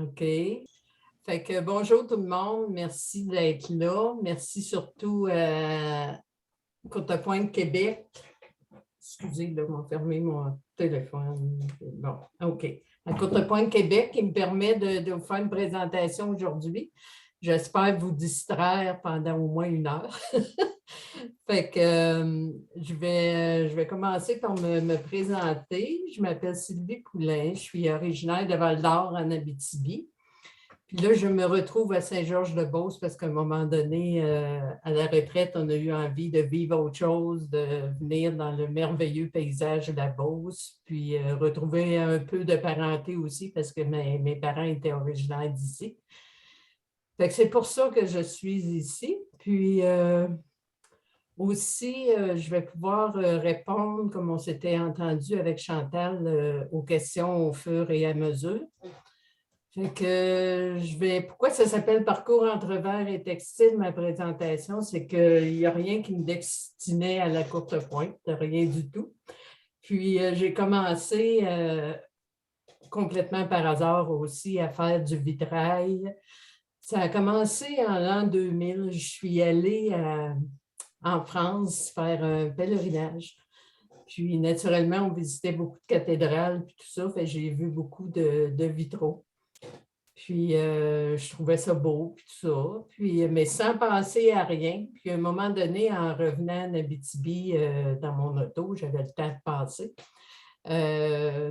OK. Fait que bonjour tout le monde. Merci d'être là. Merci surtout à Courtepointe Québec. Excusez, là, m'a fermé mon téléphone. Bon, OK. À Courtepointe Québec, qui me permet de vous faire une présentation aujourd'hui. J'espère vous distraire pendant au moins 1 heure. Fait que je vais commencer par me présenter. Je m'appelle Sylvie Poulain. Je suis originaire de Val-d'Or en Abitibi. Puis là, je me retrouve à Saint-Georges-de-Beauce parce qu'à un moment donné, à la retraite, on a eu envie de vivre autre chose, de venir dans le merveilleux paysage de la Beauce, puis retrouver un peu de parenté aussi parce que mes parents étaient originaires d'ici. Fait que c'est pour ça que je suis ici. Puis aussi, je vais pouvoir répondre, comme on s'était entendu avec Chantal, aux questions au fur et à mesure. Fait que pourquoi ça s'appelle Parcours entre verre et textile, ma présentation, c'est qu'il n'y a rien qui me destinait à la courte pointe, rien du tout. Puis j'ai commencé complètement par hasard aussi à faire du vitrail. Ça a commencé en l'an 2000. Je suis allée en France faire un pèlerinage. Puis naturellement, on visitait beaucoup de cathédrales puis tout ça. Fait j'ai vu beaucoup de vitraux. Puis, je trouvais ça beau, puis tout ça. Puis, mais sans penser à rien. Puis, à un moment donné, en revenant en Abitibi dans mon auto, j'avais le temps de passer.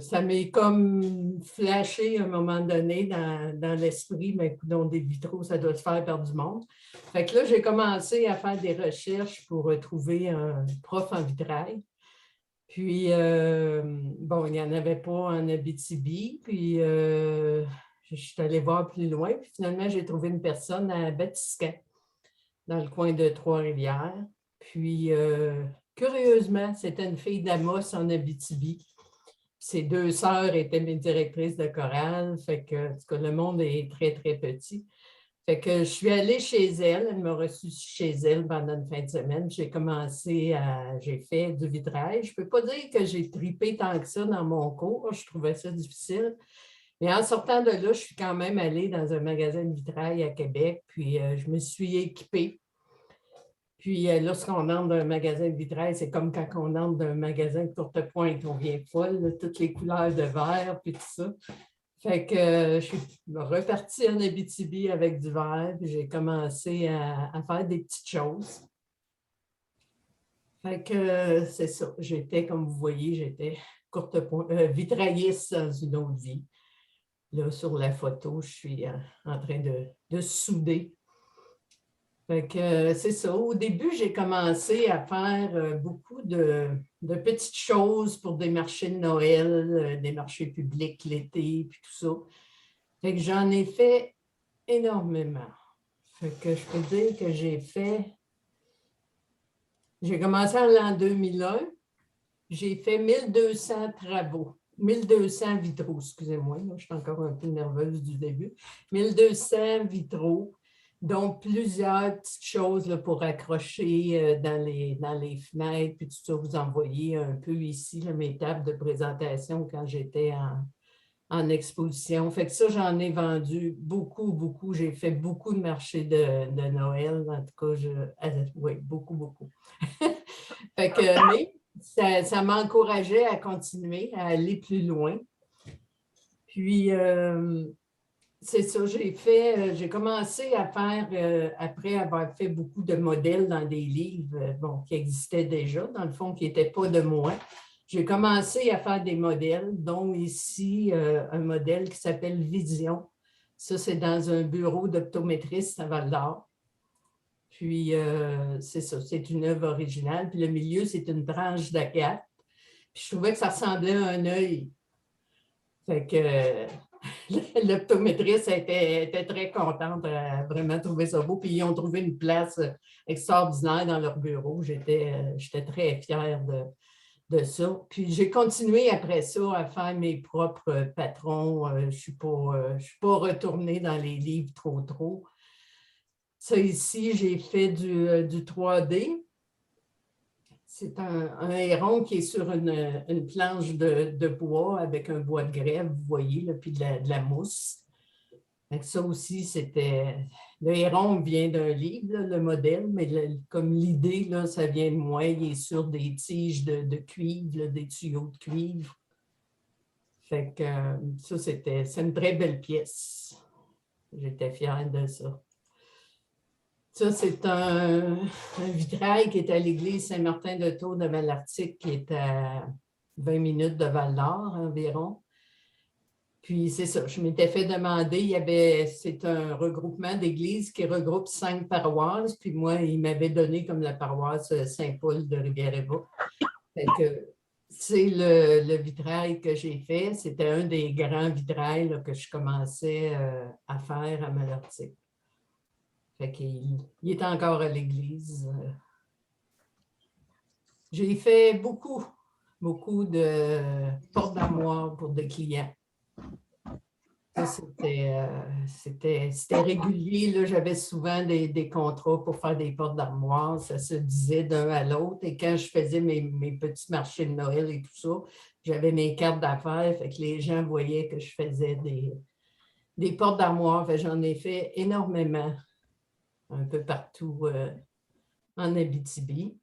Ça m'est comme flashé à un moment donné dans l'esprit, mais dans des vitraux, ça doit se faire par du monde. Fait que là, j'ai commencé à faire des recherches pour trouver un prof en vitrail. Puis, bon, il n'y en avait pas en Abitibi. Puis, je suis allée voir plus loin. Puis, finalement, j'ai trouvé une personne à Batiscan, dans le coin de Trois-Rivières. Puis, curieusement, c'était une fille d'Amos en Abitibi. Ses 2 sœurs étaient mes directrices de chorale. Fait que, en tout cas, le monde est très, très petit. Fait que je suis allée chez elle. Elle m'a reçue chez elle pendant une fin de semaine. J'ai fait du vitrail. Je ne peux pas dire que j'ai tripé tant que ça dans mon cours. Je trouvais ça difficile. Mais en sortant de là, je suis quand même allée dans un magasin de vitrail à Québec. Puis je me suis équipée. Puis lorsqu'on entre dans un magasin de vitrail, c'est comme quand on entre dans un magasin de courte pointe. On vient folle, là, toutes les couleurs de verre, puis tout ça. Fait que je suis repartie en Abitibi avec du verre, puis j'ai commencé à faire des petites choses. Fait que c'est ça. J'étais, comme vous voyez, j'étais vitrailliste dans une autre vie. Là, sur la photo, je suis en train de souder. Fait que c'est ça. Au début, j'ai commencé à faire beaucoup de petites choses pour des marchés de Noël, des marchés publics l'été, puis tout ça. Fait que j'en ai fait énormément. Fait que je peux dire que j'ai commencé en l'an 2001, j'ai fait 1200 travaux, 1200 vitraux, excusez-moi, je suis encore un peu nerveuse du début, 1200 vitraux, dont plusieurs petites choses là, pour accrocher dans les fenêtres, puis tout ça, vous en voyez un peu ici, là, mes tables de présentation quand j'étais en exposition. Fait que ça, j'en ai vendu beaucoup, beaucoup. J'ai fait beaucoup de marchés de Noël. En tout cas, oui, beaucoup, beaucoup. Fait que, mais ça m'encourageait à continuer, à aller plus loin. Puis, c'est ça, j'ai commencé à faire, après avoir fait beaucoup de modèles dans des livres bon, qui existaient déjà, dans le fond, qui n'étaient pas de moi. J'ai commencé à faire des modèles, dont ici un modèle qui s'appelle Vision. Ça, c'est dans un bureau d'optométriste à Val-d'Or. Puis, c'est ça, c'est une œuvre originale. Puis le milieu, c'est une branche d'agate. Puis je trouvais que ça ressemblait à un œil. Fait que l'optométriste était très contente, elle a vraiment trouvé ça beau. Puis ils ont trouvé une place extraordinaire dans leur bureau. J'étais très fière de ça. Puis j'ai continué après ça à faire mes propres patrons. Je ne suis pas retournée dans les livres trop. Ça ici, j'ai fait du 3D. C'est un héron qui est sur une planche de bois avec un bois de grève, vous voyez, là, puis de la mousse. Fait que ça aussi, c'était... Le héron vient d'un livre, là, le modèle, mais comme l'idée, là, ça vient de moi. Il est sur des tiges de cuivre, là, des tuyaux de cuivre. Fait que ça, c'est une très belle pièce. J'étais fière de ça. Ça, c'est un vitrail qui est à l'église Saint-Martin-de-Tours de Malartic, qui est à 20 minutes de Val-d'Or environ. Puis c'est ça, je m'étais fait demander, c'est un regroupement d'églises qui regroupe 5 paroisses, puis moi, il m'avait donné comme la paroisse Saint-Paul de Rivière-Éva. Fait que c'est le vitrail que j'ai fait. C'était un des grands vitrails là, que je commençais à faire à Malartic. Fait qu'il est encore à l'église. J'ai fait beaucoup de portes d'armoire pour des clients. C'était régulier. J'avais souvent des contrats pour faire des portes d'armoire. Ça se disait d'un à l'autre. Et quand je faisais mes petits marchés de Noël et tout ça, j'avais mes cartes d'affaires. Fait que les gens voyaient que je faisais des portes d'armoire. J'en ai fait énormément, un peu partout en Abitibi.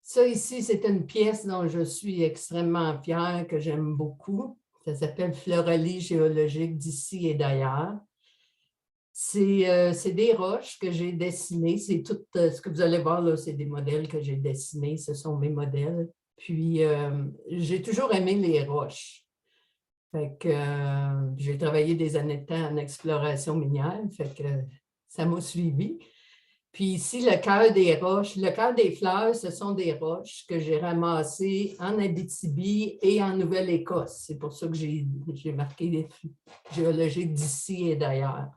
Ça ici, c'est une pièce dont je suis extrêmement fière, que j'aime beaucoup. Ça s'appelle Floralie géologique d'ici et d'ailleurs. C'est des roches que j'ai dessinées. C'est tout ce que vous allez voir là, c'est des modèles que j'ai dessinés. Ce sont mes modèles. Puis, j'ai toujours aimé les roches. Fait que j'ai travaillé des années de temps en exploration minière. Fait que ça m'a suivi. Puis ici, le cœur des roches, le cœur des fleurs, ce sont des roches que j'ai ramassées en Abitibi et en Nouvelle-Écosse. C'est pour ça que j'ai marqué les géologiques d'ici et d'ailleurs.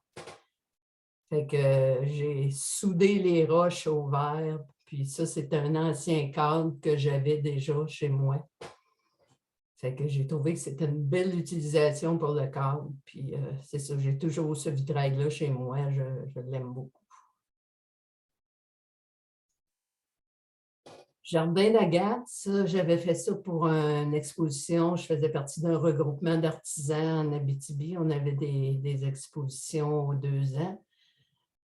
Fait que j'ai soudé les roches au verre. Puis ça, c'est un ancien cadre que j'avais déjà chez moi. Fait que j'ai trouvé que c'était une belle utilisation pour le cadre. Puis c'est ça, j'ai toujours ce vitrail-là chez moi. Je l'aime beaucoup. Jardin d'Agathe, ça, j'avais fait ça pour une exposition. Je faisais partie d'un regroupement d'artisans en Abitibi. On avait des expositions aux 2 ans.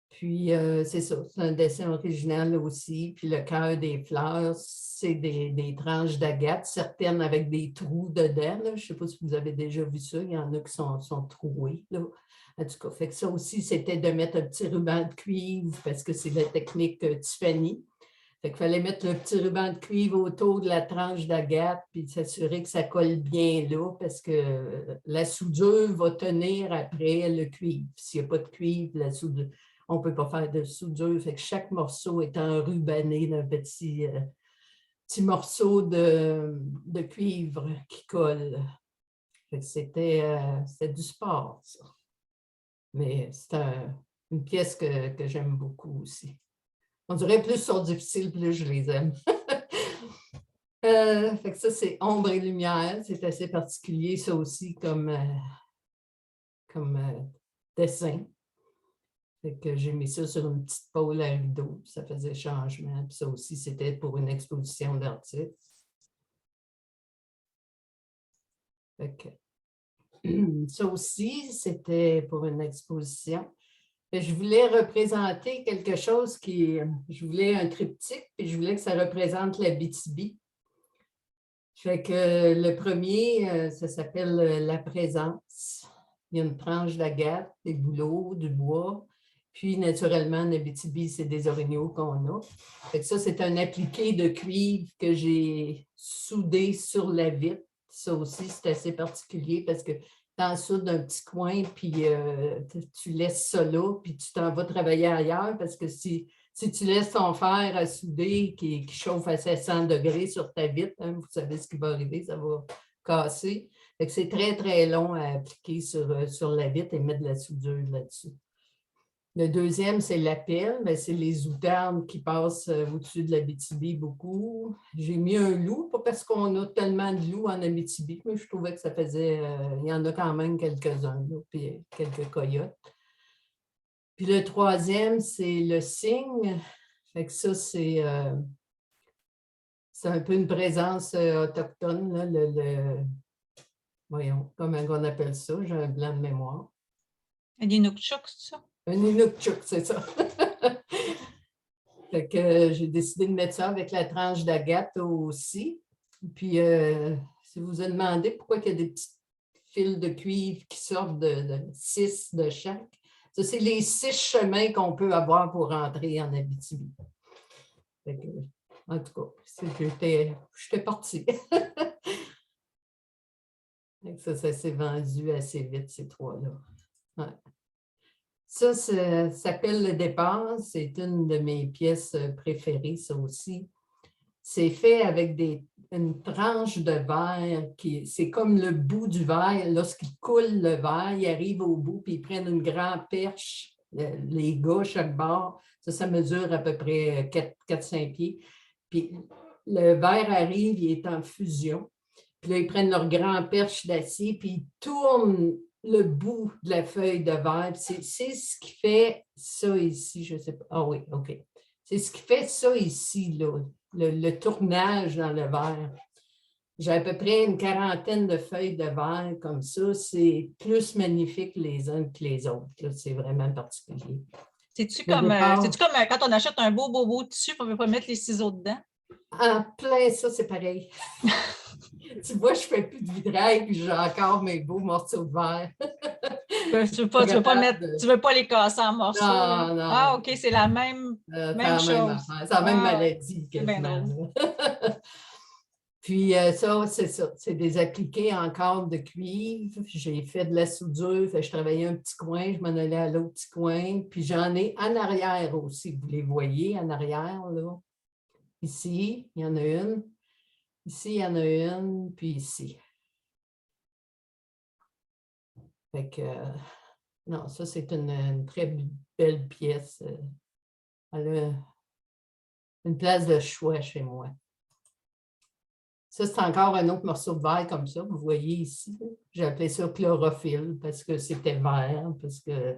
Puis, c'est ça, c'est un dessin original aussi. Puis, le cœur des fleurs, c'est des tranches d'agate, certaines avec des trous dedans. Là. Je ne sais pas si vous avez déjà vu ça. Il y en a qui sont troués. Là. En tout cas, fait que ça aussi, c'était de mettre un petit ruban de cuivre parce que c'est la technique Tiffany. Fait qu'il fallait mettre le petit ruban de cuivre autour de la tranche d'agate puis s'assurer que ça colle bien là parce que la soudure va tenir après le cuivre. S'il n'y a pas de cuivre, la soudure, on ne peut pas faire de soudure. Fait que chaque morceau est enrubanné d'un petit morceau de cuivre qui colle. C'était du sport, ça. Mais c'est une pièce que j'aime beaucoup aussi. On dirait plus ils sont difficiles, plus je les aime. Fait que ça, c'est ombre et lumière. C'est assez particulier, ça aussi, comme dessin. Fait que j'ai mis ça sur une petite pôle à rideau. Ça faisait changement. Puis ça aussi, c'était pour une exposition d'artistes. Fait que ça aussi, c'était pour une exposition. Je voulais représenter quelque chose je voulais un triptyque, puis je voulais que ça représente l'Abitibi. Fait que le premier, ça s'appelle La présence. Il y a une tranche d'agate, des bouleaux, du bois. Puis, naturellement, en Abitibi, c'est des orignaux qu'on a. Fait que ça, c'est un appliqué de cuivre que j'ai soudé sur la vitre. Ça aussi, c'est assez particulier parce que tu en soudes un petit coin, puis tu laisses ça là, puis tu t'en vas travailler ailleurs parce que si tu laisses ton fer à souder qui chauffe à 700 degrés sur ta vitre, hein, vous savez ce qui va arriver, ça va casser. C'est très, très long à appliquer sur la vitre et mettre de la soudure là-dessus. Le deuxième, c'est l'appel. C'est les outardes qui passent au-dessus de l'Abitibi beaucoup. J'ai mis un loup, pas parce qu'on a tellement de loups en Abitibi, mais je trouvais que ça faisait... il y en a quand même quelques-uns, puis quelques coyotes. Puis le troisième, c'est le cygne. Fait que ça, c'est un peu une présence autochtone, là, voyons, comment on appelle ça? J'ai un blanc de mémoire. Un Inukshuk, c'est ça? Un Inukshuk, c'est ça. Fait que j'ai décidé de mettre ça avec la tranche d'agate aussi. Puis, si vous vous demandez pourquoi il y a des petits fils de cuivre qui sortent de 6 de chaque, ça, c'est les 6 chemins qu'on peut avoir pour rentrer en Abitibi. Fait que, en tout cas, j'étais partie. Ça s'est vendu assez vite, ces 3-là. Ouais. Ça s'appelle Le Départ. C'est une de mes pièces préférées, ça aussi. C'est fait avec une tranche de verre c'est comme le bout du verre. Lorsqu'il coule le verre, il arrive au bout, puis ils prennent une grande perche, les gars, chaque bord. Ça mesure à peu près 4-5 pieds. Puis le verre arrive, il est en fusion. Puis là, ils prennent leur grand perche d'acier, puis ils tournent le bout de la feuille de verre. C'est ce qui fait ça ici, je ne sais pas. Ah oui, OK. C'est ce qui fait ça ici, là, le tournage dans le verre. J'ai à peu près une quarantaine de feuilles de verre comme ça. C'est plus magnifique les uns que les autres. C'est vraiment particulier. C'est-tu comme quand on achète un beau tissu, on ne peut pas mettre les ciseaux dedans? En plein ça, c'est pareil. Tu vois, je ne fais plus de vitrail, puis j'ai encore mes beaux morceaux de verre. Tu ne veux pas les casser en morceaux? Non, non. Ah, OK, c'est la même chose. C'est la même maladie quasiment. Puis ça, c'est ça. C'est des appliqués en cadre de cuivre. J'ai fait de la soudure. Je travaillais un petit coin, je m'en allais à l'autre petit coin. Puis j'en ai en arrière aussi. Vous les voyez en arrière, là. Ici, il y en a une. Ici, il y en a une. Puis ici. Fait que, non, ça, c'est une très belle pièce. Elle a une place de choix chez moi. Ça, c'est encore un autre morceau de verre comme ça, vous voyez ici. J'ai appelé ça chlorophylle parce que c'était vert, parce que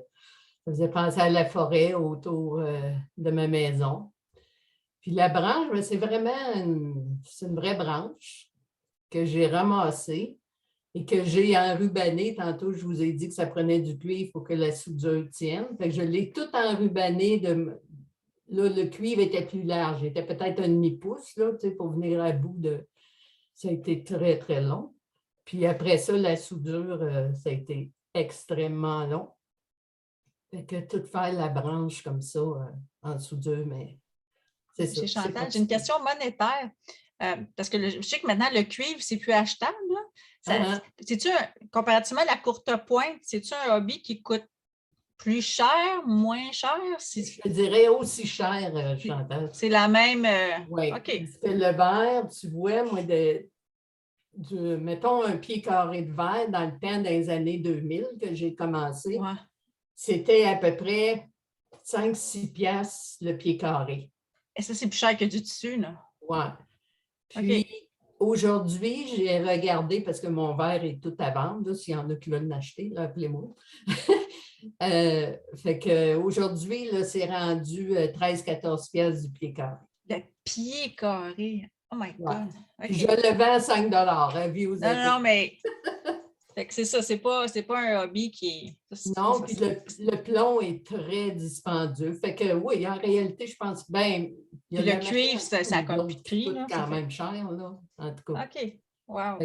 ça faisait penser à la forêt autour de ma maison. Puis la branche, c'est vraiment une vraie branche que j'ai ramassée et que j'ai enrubannée. Tantôt, je vous ai dit que ça prenait du cuivre pour que la soudure tienne. Fait que je l'ai tout enrubanné. Là, le cuivre était plus large. Il était peut-être un demi-pouce là, pour venir à bout de... Ça a été très, très long. Puis après ça, la soudure, ça a été extrêmement long. Fait que tout faire la branche comme ça en soudure, mais c'est ça. Chez Chantal, j'ai une question monétaire. Parce que je sais que maintenant, le cuivre, c'est plus achetable. C'est-tu, comparativement à la courte pointe, c'est-tu un hobby qui coûte plus cher, moins cher? Je dirais aussi cher, Chantal. C'est la même... Oui. OK. Le verre, tu vois, moi, mettons un pied carré de verre dans le temps des années 2000 que j'ai commencé, c'était à peu près 5-6 piastres le pied carré. Et ça, c'est plus cher que du tissu, là? Oui. Puis, aujourd'hui, j'ai regardé, parce que mon verre est tout à vendre, s'il y en a qui veulent l'acheter, appelez-moi. Fait qu'aujourd'hui, c'est rendu 13-14 piastres du pied carré. Le pied carré. Oh my God. Okay. Je le vends à 5 Non, mais c'est ça, c'est pas un hobby qui est... Non, puis le plomb est très dispendieux. Fait que oui, en réalité, je pense bien... Le cuivre, ça a comme plus de prix. Ça coûte quand même cher, là, en tout cas. OK. Wow.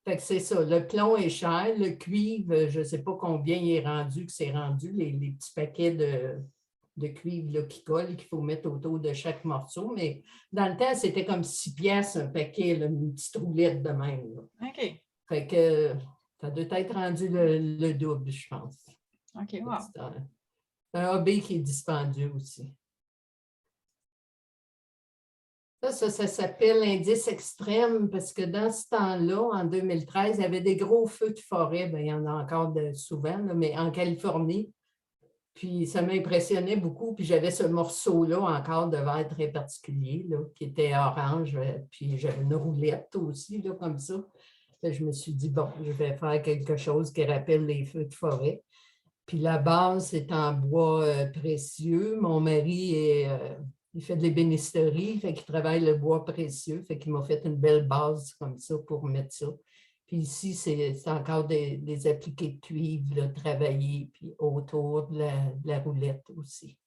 Fait que c'est ça. Le plomb est cher. Le cuivre, je ne sais pas combien il est rendu, que c'est rendu, les petits paquets de cuivre là, qui collent, qu'il faut mettre autour de chaque morceau. Mais dans le temps, c'était comme 6 piastres un paquet, là, une petite roulette de même. Là. OK. Fait que ça doit être rendu le double, je pense. OK, wow. C'est un hobby qui est dispendieux aussi. Ça s'appelle l'indice extrême parce que dans ce temps-là, en 2013, il y avait des gros feux de forêt. Bien, il y en a encore souvent, là, mais en Californie. Puis ça m'impressionnait beaucoup. Puis j'avais ce morceau-là encore de verre très particulier là, qui était orange. Puis j'avais une roulette aussi, là, comme ça. Je me suis dit, bon, je vais faire quelque chose qui rappelle les feux de forêt. Puis la base, c'est en bois précieux. Mon mari, il fait de l'ébénisterie, fait qu'il travaille le bois précieux, fait qu'il m'a fait une belle base comme ça pour mettre ça. Puis ici, c'est encore des appliqués de cuivre là, travaillés, puis autour de la roulette aussi.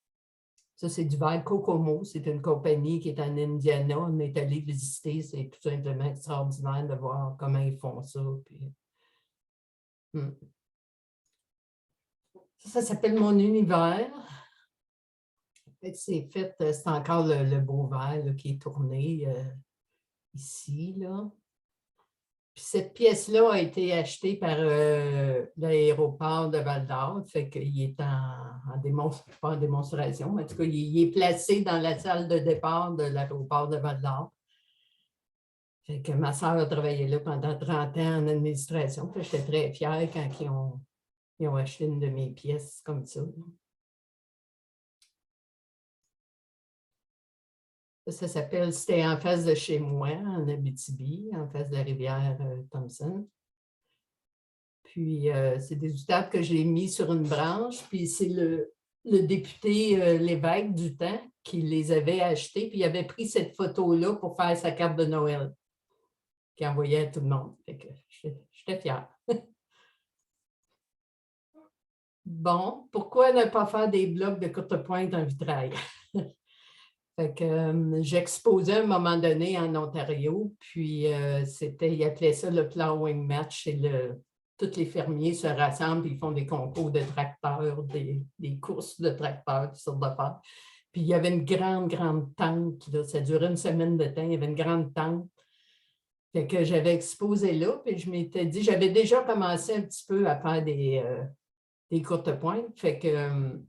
Ça, c'est du verre Kokomo. C'est une compagnie qui est en Indiana. On est allé visiter. C'est tout simplement extraordinaire de voir comment ils font ça. Puis, Ça s'appelle Mon univers. C'est fait, c'est encore le beau verre là, qui est tourné ici. Là. Puis cette pièce-là a été achetée par l'aéroport de Val-d'Or, fait qu'il est pas en démonstration, mais en tout cas, il est placé dans la salle de départ de l'aéroport de Val-d'Or. Fait que ma soeur a travaillé là pendant 30 ans en administration. J'étais très fière quand ils ont acheté une de mes pièces comme ça. Ça s'appelle C'était en face de chez moi, en Abitibi, en face de la rivière Thompson. Puis, c'est des outables que j'ai mis sur une branche. Puis, c'est le député Lévesque du temps qui les avait achetés. Puis, il avait pris cette photo-là pour faire sa carte de Noël qu'il envoyait à tout le monde. Fait que j'étais fière. Bon, pourquoi ne pas faire des blocs de courte pointe en vitrail? Fait que j'exposais à un moment donné en Ontario, puis ils appelaient ça le plowing match. Tous les fermiers se rassemblent et ils font des concours de tracteurs, des courses de tracteurs, toutes sortes d'affaires. Puis il y avait une grande, grande tente. Là, ça durait une semaine de temps. Il y avait une grande tente. Fait que j'avais exposé là, puis je m'étais dit, j'avais déjà commencé un petit peu à faire des courtes pointes. Fait que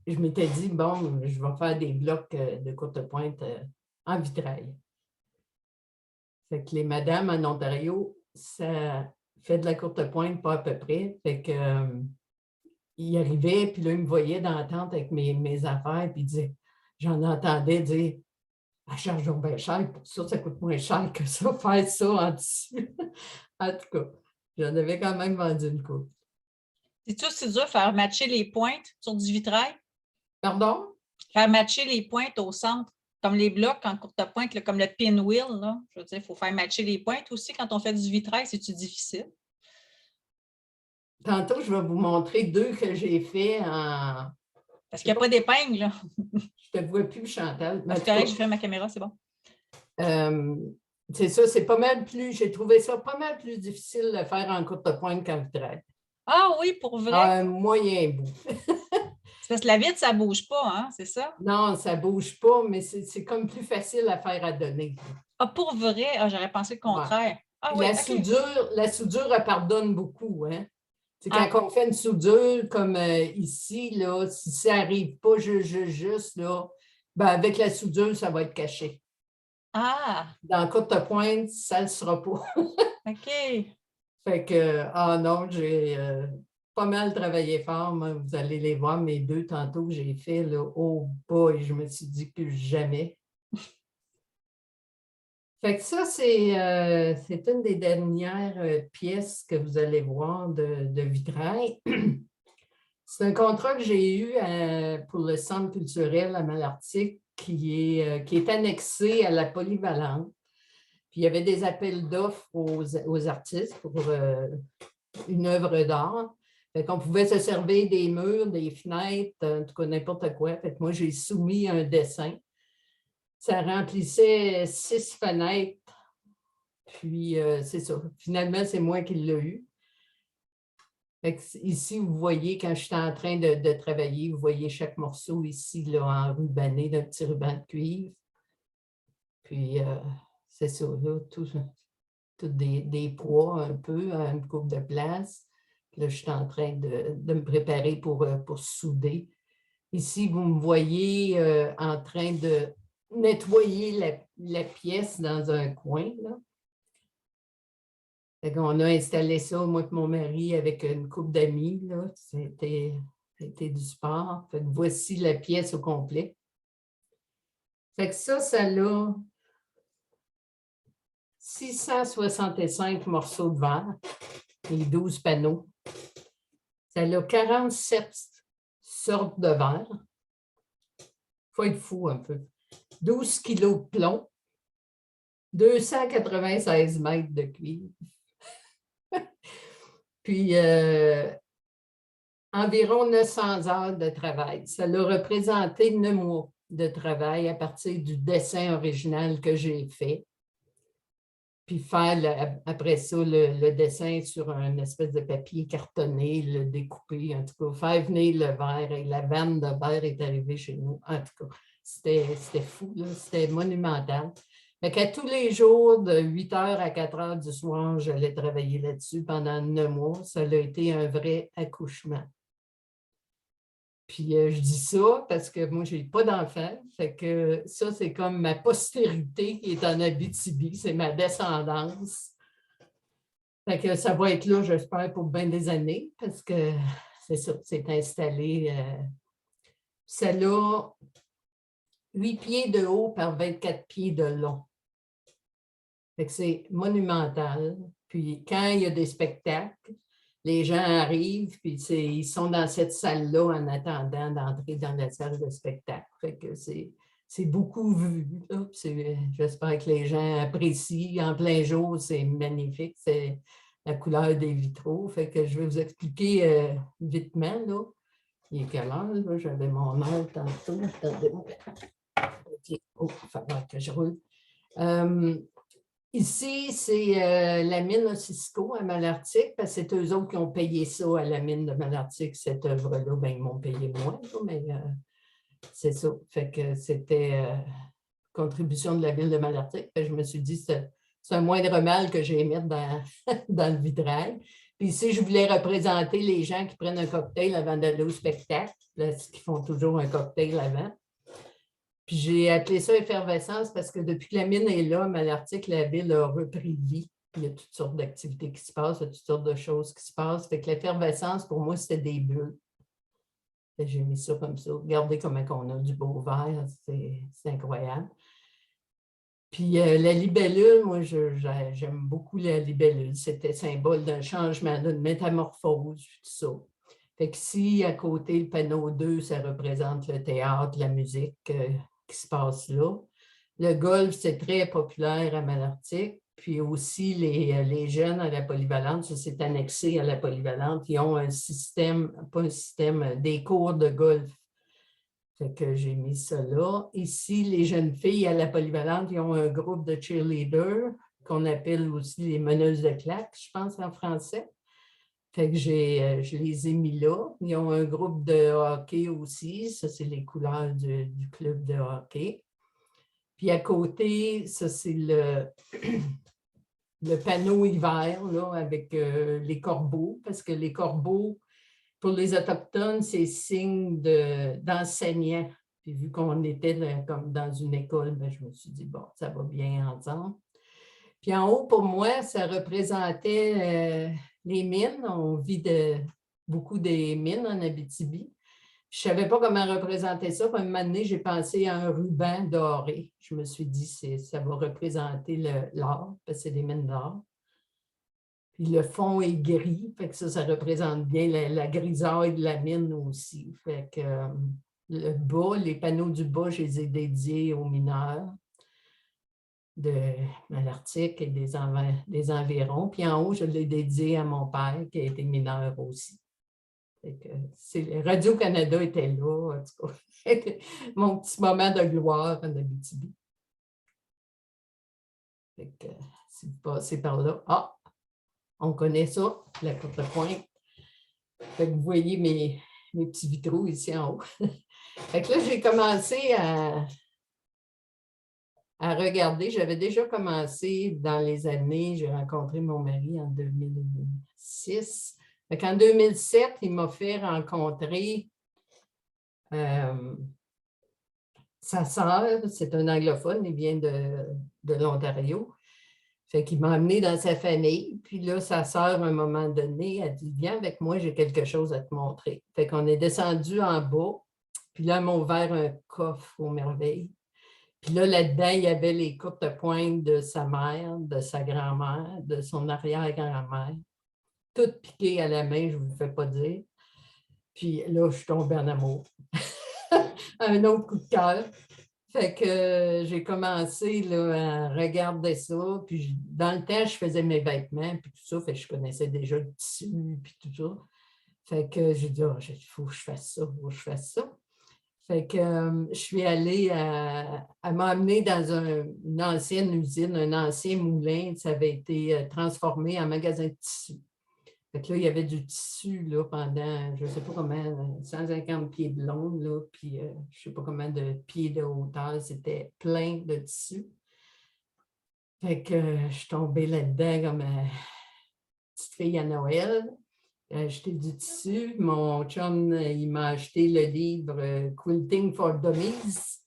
je m'étais dit, bon, je vais faire des blocs de courte pointe en vitrail. Fait que les madames en Ontario, ça fait de la courte pointe, pas à peu près. Fait que ils arrivaient, puis là, ils me voyaient dans la tente avec mes affaires, puis ils disaient, j'en entendais dire, elle charge donc bien cher pour ça, ça coûte moins cher que ça, faire ça en dessus. En tout cas, j'en avais quand même vendu une coupe. C'est-tu aussi dur faire matcher les pointes sur du vitrail? Pardon? Faire matcher les pointes au centre, comme les blocs en courte pointe, là, comme le pinwheel. Là. Je veux dire, il faut faire matcher les pointes aussi quand on fait du vitrail, c'est-tu difficile? Tantôt, je vais vous montrer deux que j'ai fait en... Parce qu'il n'y a pas d'épingle. Là. Je ne te vois plus, Chantal. C'est correct, j'ai fait ma caméra, c'est bon. C'est ça, c'est pas mal plus... J'ai trouvé ça pas mal plus difficile de faire en courte pointe qu'en vitrail. Ah oui, pour vrai? Un moyen bout. C'est parce que la vitre, ça ne bouge pas, hein, c'est ça? Non, ça ne bouge pas, mais c'est comme plus facile à faire à donner. Ah, pour vrai? Ah, j'aurais pensé le contraire. Ouais. Ah oui, la soudure, elle pardonne beaucoup. Hein? Ah. Quand on fait une soudure comme ici, là, si ça n'arrive pas juste, là, ben avec la soudure, ça va être caché. Ah! Dans la courte pointe, ça ne le sera pas. OK. Fait que, ah non, j'ai pas mal travaillé fort. Moi, vous allez les voir, mes deux tantôt que j'ai fait, là, oh boy, je me suis dit plus jamais. Fait que ça, c'est une des dernières pièces que vous allez voir de vitrail. C'est un contrat que j'ai eu pour le Centre culturel à Malartic qui est annexé à la Polyvalente. Puis il y avait des appels d'offres aux artistes pour une œuvre d'art. Fait qu'on pouvait se servir des murs, des fenêtres, en tout cas n'importe quoi. Fait que moi, j'ai soumis un dessin. Ça remplissait 6 fenêtres. Puis c'est ça. Finalement, c'est moi qui l'ai eu. Fait que ici, vous voyez, quand je suis en train de travailler, vous voyez chaque morceau ici là, enrubanné d'un petit ruban de cuivre. Puis c'est ça, là, tout des poids un peu, à une coupe de place. Là, je suis en train de me préparer pour souder. Ici, vous me voyez en train de nettoyer la pièce dans un coin. Là. On a installé ça, moi et mon mari, avec une couple d'amis. C'était du sport. Fait que voici la pièce au complet. Fait que ça a 665 morceaux de verre et 12 panneaux. Ça a 47 sortes de verre. Il faut être fou un peu. 12 kilos de plomb. 296 mètres de cuivre. Puis, environ 900 heures de travail. Ça l'a représenté 9 mois de travail à partir du dessin original que j'ai fait. Puis faire après ça le dessin sur un espèce de papier cartonné, le découper, en tout cas, faire venir le verre. Et la vanne de verre est arrivée chez nous. En tout cas, c'était fou, c'était monumental. Fait qu'à tous les jours, de 8 h à 4 h du soir, j'allais travailler là-dessus pendant 9 mois. Ça a été un vrai accouchement. Puis je dis ça parce que moi, je n'ai pas d'enfant. Fait que ça, c'est comme ma postérité qui est en Abitibi, c'est ma descendance. Fait que ça va être là, j'espère, pour bien des années, parce que c'est ça, c'est installé. Ça a 8 pieds de haut par 24 pieds de long. Fait que c'est monumental. Puis quand il y a des spectacles, les gens arrivent, puis ils sont dans cette salle-là en attendant d'entrer dans la salle de spectacle. Fait que c'est beaucoup vu. J'espère que les gens apprécient. En plein jour, c'est magnifique. C'est la couleur des vitraux. Fait que je vais vous expliquer vitement. Là. Il est quelle heure? Là? J'avais mon heure tantôt. Attendez-moi. OK. Oh, il va falloir que je roule. Ici, c'est la mine Osisko à Malartic, parce que c'est eux autres qui ont payé ça à la mine de Malartic, cette œuvre-là. Bien, ils m'ont payé moins, mais c'est ça. Fait que c'était contribution de la ville de Malartic. Je me suis dit, c'est un moindre mal que j'ai mettre dans, dans le vitrail. Puis ici, je voulais représenter les gens qui prennent un cocktail avant d'aller au spectacle, parce qu'ils font toujours un cocktail avant. Puis j'ai appelé ça effervescence parce que depuis que la mine est là, Malartic, la ville a repris vie. Il y a toutes sortes d'activités qui se passent, il y a toutes sortes de choses qui se passent. Fait que l'effervescence, pour moi, c'était des bulles. J'ai mis ça comme ça. Regardez comment on a du beau vert, c'est incroyable. Puis la libellule, moi, j'aime beaucoup la libellule. C'était symbole d'un changement, d'une métamorphose, tout ça. Fait qu'ici, à côté, le panneau 2, ça représente le théâtre, la musique qui se passe là. Le golf, c'est très populaire à Malartic. Puis aussi, les jeunes à la polyvalente, ça s'est annexé à la polyvalente, ils ont un système, pas un système, des cours de golf. Fait que j'ai mis ça là. Ici, les jeunes filles à la polyvalente, ils ont un groupe de cheerleaders qu'on appelle aussi les meneuses de claques, je pense en français. Fait que je les ai mis là. Ils ont un groupe de hockey aussi. Ça, c'est les couleurs du club de hockey. Puis à côté, ça, c'est le panneau hiver là, avec les corbeaux, parce que les corbeaux, pour les Autochtones, c'est signe d'enseignant. Puis vu qu'on était comme dans une école, bien, je me suis dit, bon, ça va bien ensemble. Puis en haut, pour moi, ça représentait les mines. On vit beaucoup des mines en Abitibi. Je ne savais pas comment représenter ça. Puis à un moment donné, j'ai pensé à un ruban doré. Je me suis dit, ça va représenter l'or, parce que c'est des mines d'or. Puis le fond est gris, fait que ça représente bien la grisaille de la mine aussi. Fait que le bas, les panneaux du bas, je les ai dédiés aux mineurs de Malartic et des environs. Puis en haut, je l'ai dédié à mon père qui a été mineur aussi. Radio-Canada était là, en tout cas. Mon petit moment de gloire en Abitibi. Si vous passez par là, on connaît ça, la courte-pointe. Fait que vous voyez mes petits vitraux ici en haut. Fait que là, j'ai commencé à regarder. J'avais déjà commencé dans les années, j'ai rencontré mon mari en 2006. Fait qu'en 2007, il m'a fait rencontrer sa sœur, c'est un anglophone, il vient de l'Ontario. Fait qu'il m'a amené dans sa famille. Puis là, sa sœur, à un moment donné, a dit, viens avec moi, j'ai quelque chose à te montrer. Fait qu'on est descendu en bas. Puis là, elle m'a ouvert un coffre aux merveilles. Puis là, là-dedans, il y avait les courtes pointes de sa mère, de sa grand-mère, de son arrière-grand-mère. Toutes piquées à la main, je ne vous fais pas dire. Puis là, je suis tombée en amour. Un autre coup de cœur. Fait que j'ai commencé là, à regarder ça. Puis dans le temps, je faisais mes vêtements, puis tout ça. Fait que je connaissais déjà le tissu, puis tout ça. Fait que j'ai dit, oh, il faut que je fasse ça, il faut que je fasse ça. Fait que je suis allée à m'emmener dans une ancienne usine, un ancien moulin. Ça avait été transformé en magasin de tissu. Fait que là, il y avait du tissu là, pendant, je ne sais pas comment, 150 pieds de long, là, puis je ne sais pas combien de pieds de hauteur. C'était plein de tissu. Fait que je suis tombée là-dedans comme petite fille à Noël. J'ai acheté du tissu. Mon chum, il m'a acheté le livre Quilting for Dummies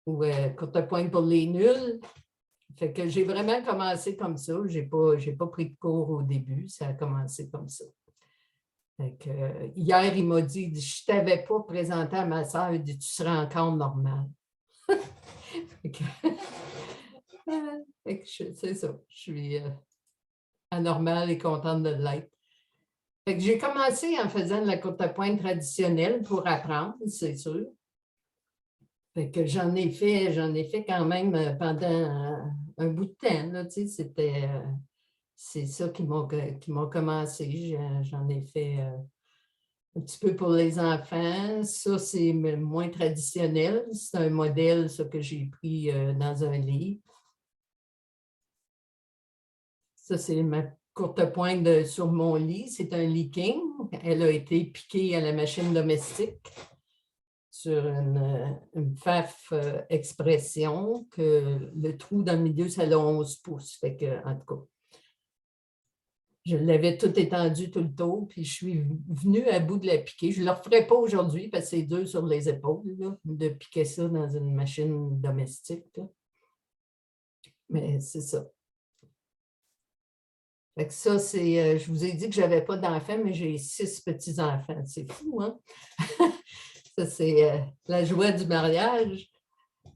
ou Courte-pointe pour les nuls. Fait que j'ai vraiment commencé comme ça. Je n'ai pas pris de cours au début. Ça a commencé comme ça. Fait que, hier, il m'a dit, je ne t'avais pas présenté à ma soeur, il dit, tu seras encore normal. Fait que, c'est ça. Je suis anormale et contente de l'être. Fait que j'ai commencé en faisant de la courte-pointe traditionnelle pour apprendre, c'est sûr. Fait que j'en ai fait quand même pendant un bout de temps. Là, tu sais, c'est ça qui m'a commencé. J'en ai fait un petit peu pour les enfants. Ça, c'est moins traditionnel. C'est un modèle ça, que j'ai pris dans un livre. Ça, c'est ma courte pointe sur mon lit. C'est un leaking. Elle a été piquée à la machine domestique sur une FAF expression que le trou dans le milieu, ça a 11 pouces. Fait que, en tout cas, je l'avais tout étendu tout le tour, puis je suis venue à bout de la piquer. Je ne le referai pas aujourd'hui parce que c'est dur sur les épaules là, de piquer ça dans une machine domestique. Là. Mais c'est ça. Fait que ça, c'est. Je vous ai dit que je n'avais pas d'enfants, mais j'ai 6 petits-enfants. C'est fou, hein? Ça, c'est la joie du mariage.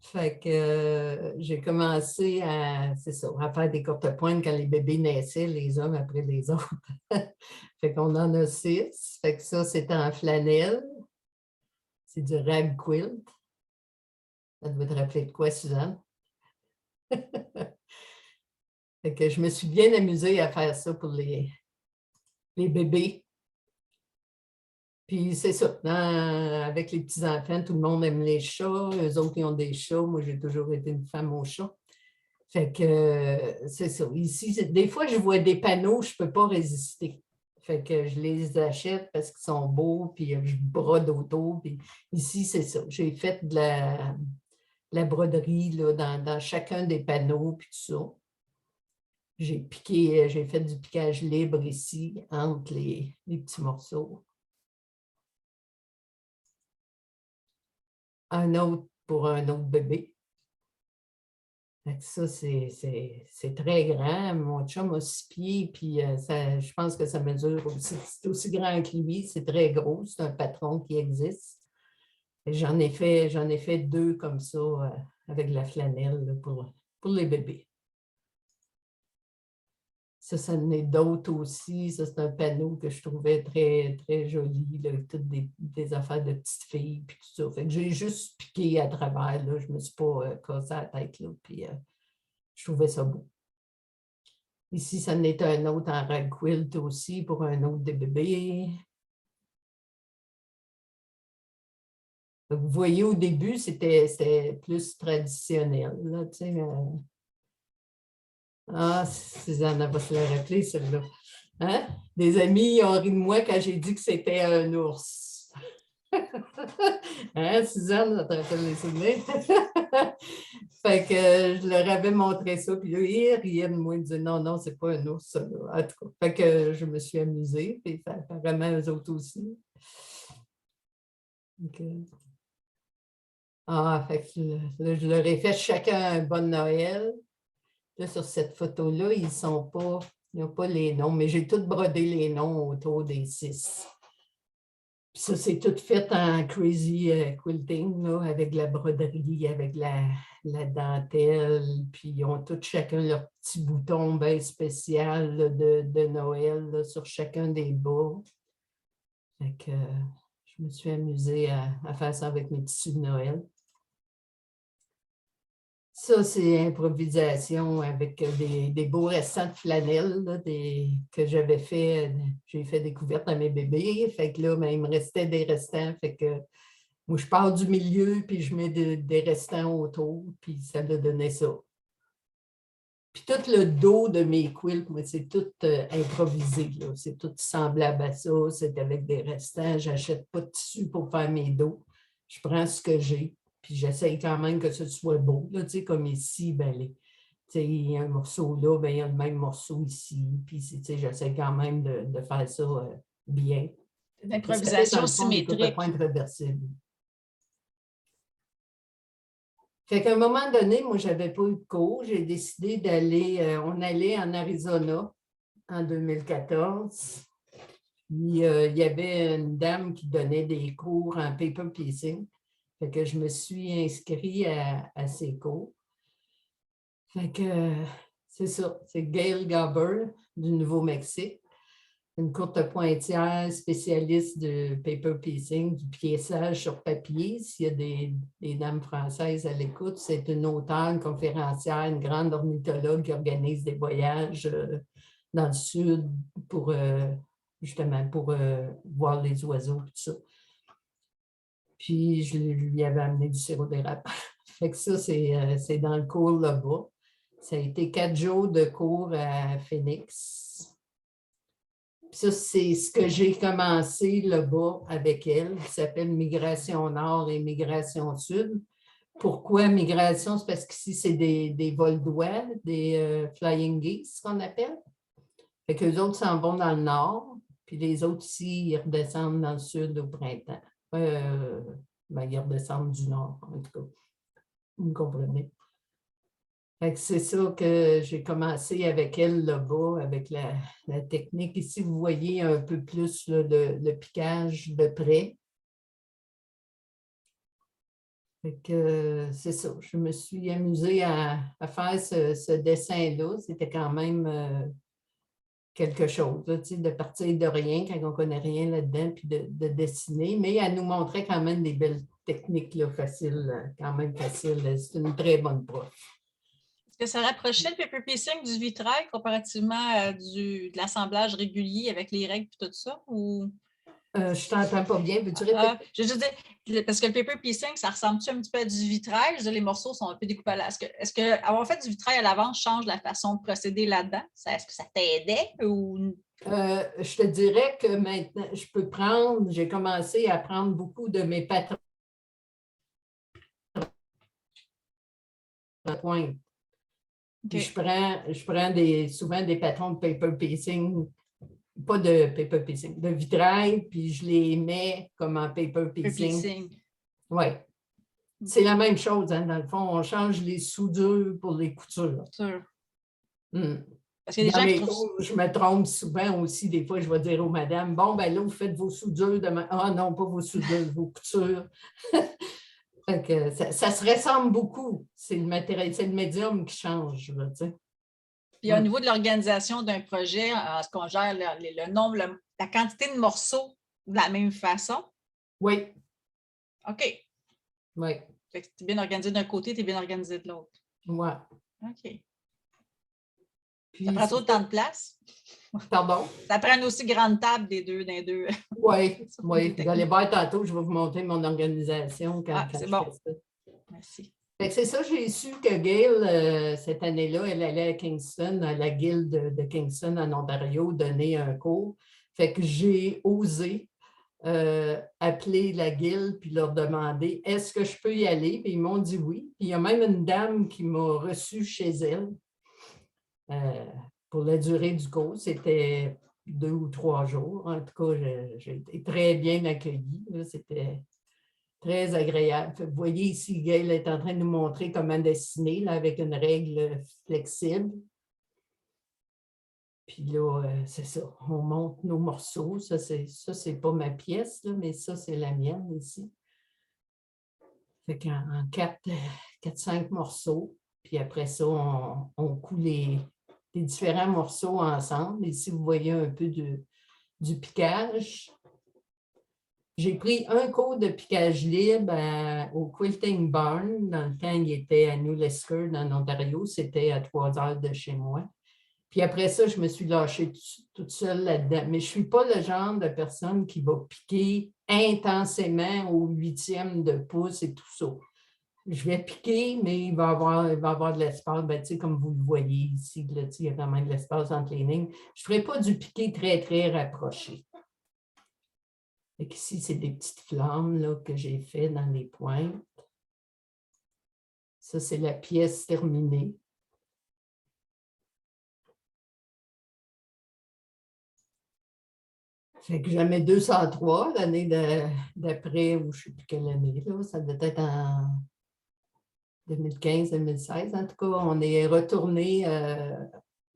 Fait que j'ai commencé c'est ça, à faire des courtes pointes quand les bébés naissaient, les uns après les autres. Fait qu'on en a 6. Fait que ça, c'est en flanelle. C'est du rag quilt. Ça devait te rappeler de quoi, Suzanne? Fait que je me suis bien amusée à faire ça pour les bébés. Puis c'est ça, avec les petits-enfants, tout le monde aime les chats. Eux autres, ils ont des chats. Moi, j'ai toujours été une femme aux chats. Fait que c'est ça. Ici, des fois, je vois des panneaux, je ne peux pas résister. Fait que je les achète parce qu'ils sont beaux, puis je brode autour. Puis ici, c'est ça. J'ai fait de la broderie là, dans chacun des panneaux, puis tout ça. J'ai fait du piquage libre ici, entre les petits morceaux. Un autre pour un autre bébé. Ça, c'est très grand. Mon chum a 6 pieds, puis je pense que ça mesure aussi. C'est aussi grand que lui, c'est très gros. C'est un patron qui existe. J'en ai fait 2 comme ça avec de la flanelle là, pour les bébés. Ça en est d'autres aussi. Ça, c'est un panneau que je trouvais très, très joli, là, avec toutes des affaires de petites filles, puis tout ça. Fait que j'ai juste piqué à travers, là. Je ne me suis pas cassé la tête, là, puis je trouvais ça beau. Ici, ça en est un autre en rag quilt aussi pour un autre des bébés. Vous voyez, au début, c'était plus traditionnel. Là, tu sais, Ah, Suzanne, elle va se la rappeler, celle-là. Hein? Des amis ont ri de moi quand j'ai dit que c'était un ours. Hein, Suzanne, ça te rappelle les souvenirs? Fait que je leur avais montré ça, puis là, ils riaient de moi, ils disaient non, non, c'est pas un ours, ça. Là. En tout cas, fait que je me suis amusée, puis apparemment, eux autres aussi. Okay. Ah, fait que là, je leur ai fait chacun un bon Noël. Là, sur cette photo-là, ils n'ont pas les noms, mais j'ai tout brodé les noms autour des 6. Puis ça, c'est tout fait en crazy quilting, là, avec la broderie, avec la dentelle. Puis ils ont tous chacun leur petit bouton bien spécial là, de Noël là, sur chacun des bas. Fait que je me suis amusée à faire ça avec mes tissus de Noël. Ça, c'est improvisation avec des beaux restants de flanelle là, que j'avais fait. J'ai fait découverte à mes bébés. Fait que là, ben, il me restait des restants. Fait que moi, je pars du milieu, puis je mets des restants autour, puis ça me donnait ça. Puis tout le dos de mes quilts, moi, c'est tout improvisé. C'est tout semblable à ça. C'est avec des restants. Je n'achète pas de tissu pour faire mes dos. Je prends ce que j'ai, puis j'essaye quand même que ce soit beau. Là, comme ici, ben, il y a un morceau là, ben, il y a le même morceau ici. Puis j'essaie quand même de faire ça bien. Ça fait, dans L'improvisation le fond, des symétrique. contrepoints réversibles. Fait qu'à un moment donné, moi, je n'avais pas eu de cours. J'ai décidé d'aller, on allait en Arizona en 2014. Puis, il y avait une dame qui donnait des cours en paper piecing. Fait que je me suis inscrite à ses cours. Fait que c'est ça, c'est Gail Gabber du Nouveau-Mexique, une courte pointière spécialiste de paper piecing, du piéçage sur papier. S'il y a des dames françaises à l'écoute, c'est une auteure, une conférencière, une grande ornithologue qui organise des voyages dans le sud pour justement pour voir les oiseaux, tout ça. Puis, je lui avais amené du sirop d'érable. Fait que ça, c'est dans le cours là-bas. Ça a été 4 jours de cours à Phoenix. Puis ça, c'est ce que j'ai commencé là-bas avec elle, qui s'appelle Migration Nord et Migration Sud. Pourquoi migration? C'est parce qu'ici, c'est des vols d'oies, des flying geese, qu'on appelle. Fait qu'eux autres s'en vont dans le nord, puis les autres ici, ils redescendent dans le sud au printemps. Ben, ils redescendent du nord, en tout cas. Vous me comprenez? C'est ça que j'ai commencé avec elle là-bas, avec la technique. Ici, vous voyez un peu plus là, le piquage de près. C'est ça. Je me suis amusée à faire ce dessin-là. C'était quand même quelque chose, là, de partir de rien quand on ne connaît rien là-dedans, puis de dessiner. Mais elle nous montrait quand même des belles techniques là, faciles, quand même faciles. C'est une très bonne prof. Est-ce que ça rapprochait le paper piecing du vitrail comparativement à de l'assemblage régulier avec les règles et tout ça? Ou... je ne t'entends pas bien. Veux-tu répéter? Je veux dire, parce que le paper piecing, ça ressemble-tu un petit peu à du vitrail? Je veux dire, les morceaux sont un peu découpés à la... Est-ce que avoir fait du vitrail à l'avance change la façon de procéder là-dedans? Est-ce que ça t'aidait ou... Je te dirais que maintenant, j'ai commencé à prendre beaucoup de mes patrons de pointe. Puis je prends souvent des patrons de paper piecing, pas de paper piecing, de vitrail, puis je les mets comme en paper piecing. Oui. C'est la même chose, hein, dans le fond, on change les soudures pour les coutures. Parce que les gens qui trouvent... Je me trompe souvent aussi, des fois, je vais dire aux madames, bon, ben là, vous faites vos soudures demain. Ah non, pas vos soudures, vos coutures. Fait que ça se ressemble beaucoup. C'est le matériel, c'est le médium qui change. Là, puis au niveau de l'organisation d'un projet, est-ce qu'on gère le nombre, la quantité de morceaux de la même façon? Oui. OK. Oui. Fait que tu es bien organisé d'un côté, tu es bien organisé de l'autre. Oui. OK. Puis, ça prend trop de temps de place? Pardon? Ça prend une aussi grande table des deux. Oui, oui. Vous allez voir tantôt, je vais vous montrer mon organisation quand je bon. fais ça. Merci. C'est ça, j'ai su que Gail, cette année-là, elle allait à Kingston, à la guilde de Kingston en Ontario, donner un cours. Fait que j'ai osé appeler la guilde puis leur demander est-ce que je peux y aller? Puis ils m'ont dit oui. Puis il y a même une dame qui m'a reçue chez elle pour la durée du cours. C'était 2 ou 3 jours. En tout cas, j'ai été très bien accueillie. C'était très agréable. Vous voyez ici, Gail est en train de nous montrer comment dessiner là, avec une règle flexible. Puis là, c'est ça, on monte nos morceaux. Ça, c'est pas ma pièce, là, mais ça, c'est la mienne ici. Fait qu'en 4-5 morceaux. Puis après ça, on coud les différents morceaux ensemble. Ici, vous voyez un peu du piquage. J'ai pris un cours de piquage libre au Quilting Barn. Dans le temps, il était à New Liskeard, en Ontario. C'était à 3 heures de chez moi. Puis après ça, je me suis lâchée toute seule là-dedans. Mais je ne suis pas le genre de personne qui va piquer intensément au 8e de pouce et tout ça. Je vais piquer, mais il va y avoir de l'espace. Ben, comme vous le voyez ici, là, il y a quand même de l'espace entre les lignes. Je ne ferai pas du piqué très, très rapproché. Ici, c'est des petites flammes là, que j'ai fait dans les pointes. Ça, c'est la pièce terminée. Fait que j'en mets 203 l'année d'après, ou je ne sais plus quelle année, là, ça doit être en 2015-2016. En tout cas, on est retourné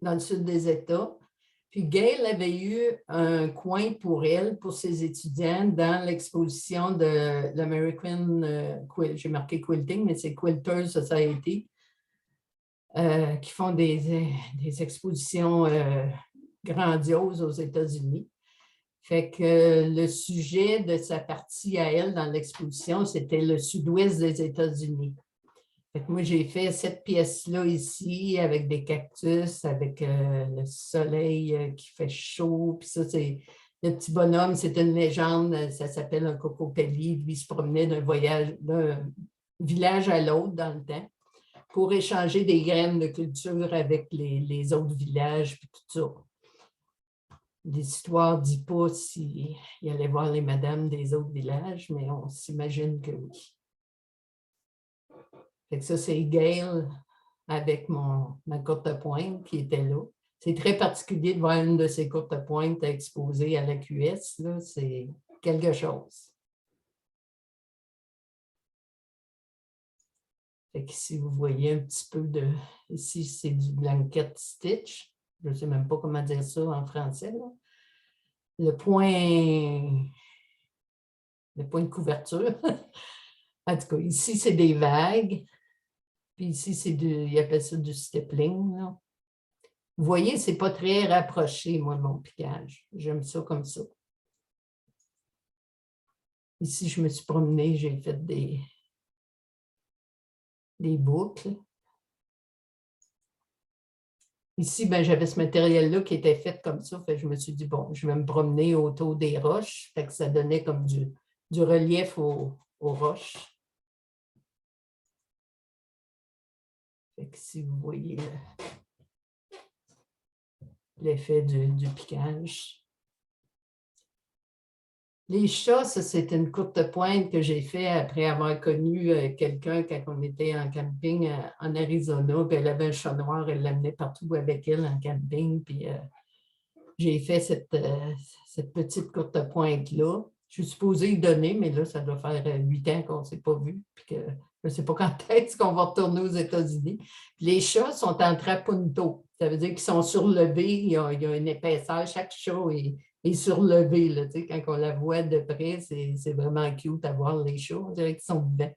dans le sud des États. Puis Gail avait eu un coin pour elle, pour ses étudiants, dans l'exposition de l'American Quilt. J'ai marqué Quilting, mais c'est Quilters Society, qui font des expositions grandioses aux États-Unis. Fait que le sujet de sa partie à elle dans l'exposition, c'était le sud-ouest des États-Unis. Fait que moi, j'ai fait cette pièce-là ici avec des cactus, avec le soleil qui fait chaud. Puis ça, c'est le petit bonhomme, c'est une légende, ça s'appelle un cocopelli. Lui, il se promenait d'un village à l'autre dans le temps pour échanger des graines de culture avec les autres villages, puis tout ça. L'histoire ne dit pas s'il allait voir les madames des autres villages, mais on s'imagine que oui. Fait que ça, c'est Gail avec ma courte pointe qui était là. C'est très particulier de voir une de ces courtes pointes exposée à la QS. C'est quelque chose. Fait qu'ici, vous voyez un petit peu de... Ici, c'est du blanket stitch. Je ne sais même pas comment dire ça en français. Là. Le point de couverture. En tout cas, ici, c'est des vagues. Puis ici, ils appellent ça du stippling. Là. Vous voyez, ce n'est pas très rapproché, moi, mon piquage. J'aime ça comme ça. Ici, je me suis promenée, j'ai fait des boucles. Ici, ben, j'avais ce matériel-là qui était fait comme ça. Fait que je me suis dit, bon, je vais me promener autour des roches. Fait que ça donnait comme du relief aux roches. Fait que si vous voyez l'effet du piquage. Les chats, ça, c'est une courte pointe que j'ai fait après avoir connu quelqu'un quand on était en camping en Arizona. Puis elle avait un chat noir, elle l'amenait partout avec elle en camping. Puis j'ai fait cette petite courte pointe-là. Je suis supposée y donner, mais là, ça doit faire 8 ans qu'on ne s'est pas vu. Puis que je ne sais pas quand est-ce qu'on va retourner aux États-Unis. Les chats sont en trapunto. Ça veut dire qu'ils sont surlevés. Il y a une épaisseur. Chaque chat est surlevé. Là, quand on la voit de près, c'est vraiment cute à voir les chats. On dirait qu'ils sont vivants.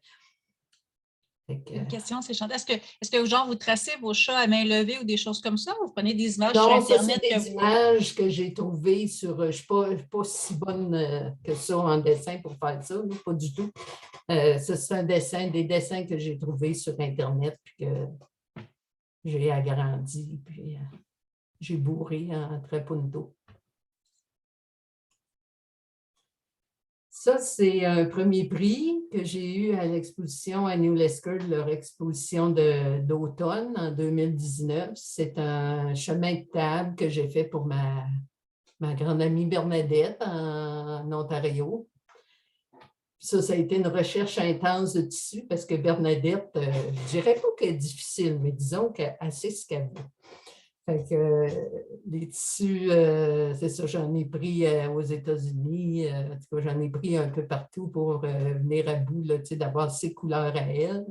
Une question, c'est Chantal. Est-ce que genre, vous tracez vos chats à main levée ou des choses comme ça? Ou vous prenez des images sur Internet? Non, ça, c'est des images que j'ai trouvées sur... Je ne suis pas si bonne que ça en dessin pour faire ça, là, pas du tout. Ça, c'est des dessins que j'ai trouvés sur Internet puis que j'ai agrandi, puis j'ai bourré en trapunto. Ça, c'est un premier prix que j'ai eu à l'exposition à New Liskeard, leur exposition d'automne en 2019. C'est un chemin de table que j'ai fait pour ma grande amie Bernadette en Ontario. Ça a été une recherche intense de tissu parce que Bernadette, je ne dirais pas qu'elle est difficile, mais disons qu'elle sait ce qu'elle veut. Fait que les tissus, c'est ça, j'en ai pris aux États-Unis, en tout cas, j'en ai pris un peu partout pour venir à bout d'avoir ces couleurs à elle.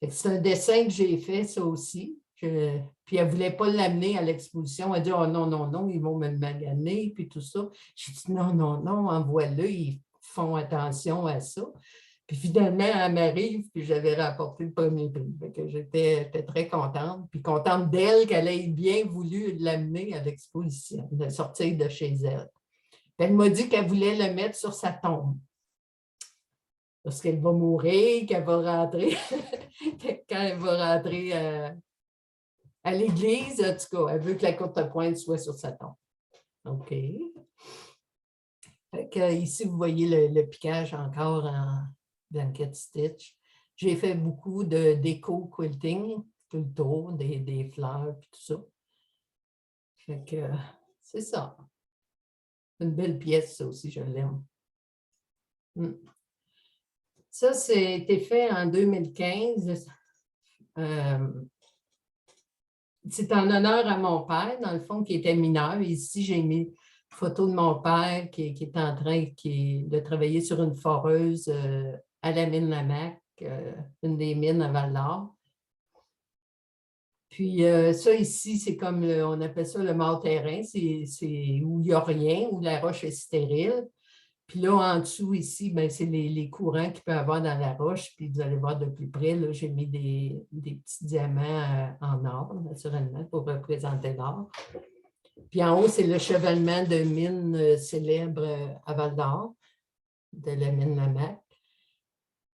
C'est un dessin que j'ai fait, ça aussi. Puis elle ne voulait pas l'amener à l'exposition. Elle dit « Oh non, non, non, ils vont me maganer, puis tout ça. » J'ai dit « Non, non, non, envoie-le, ils font attention à ça. » Puis finalement, elle m'arrive, puis j'avais remporté le premier prix. J'étais très contente, puis contente d'elle qu'elle ait bien voulu l'amener à l'exposition, de sortir de chez elle. Puis elle m'a dit qu'elle voulait le mettre sur sa tombe. lorsqu'elle va mourir, qu'elle va rentrer, quand elle va rentrer à l'église, en tout cas, elle veut que la courtepointe soit sur sa tombe. OK. Fait que, ici, vous voyez le piquage encore en blanket stitch. J'ai fait beaucoup de déco quilting, tout le tour, des fleurs et tout ça. Fait que c'est ça. Une belle pièce, ça aussi, je l'aime. Ça, c'était fait en 2015. C'est en honneur à mon père, dans le fond, qui était mineur. Ici, j'ai mis une photo de mon père qui est en train de travailler sur une foreuse à la mine Lamaque, une des mines à Val-d'Or. Puis ça ici, c'est comme, on appelle ça le mort-terrain, c'est où il n'y a rien, où la roche est stérile. Puis là, en dessous, ici, c'est les courants qu'il peut y avoir dans la roche. Puis vous allez voir de plus près, là, j'ai mis des petits diamants en or, naturellement, pour représenter l'or. Puis en haut, c'est le chevellement de mine célèbre à Val-d'Or, de la mine Lamaque.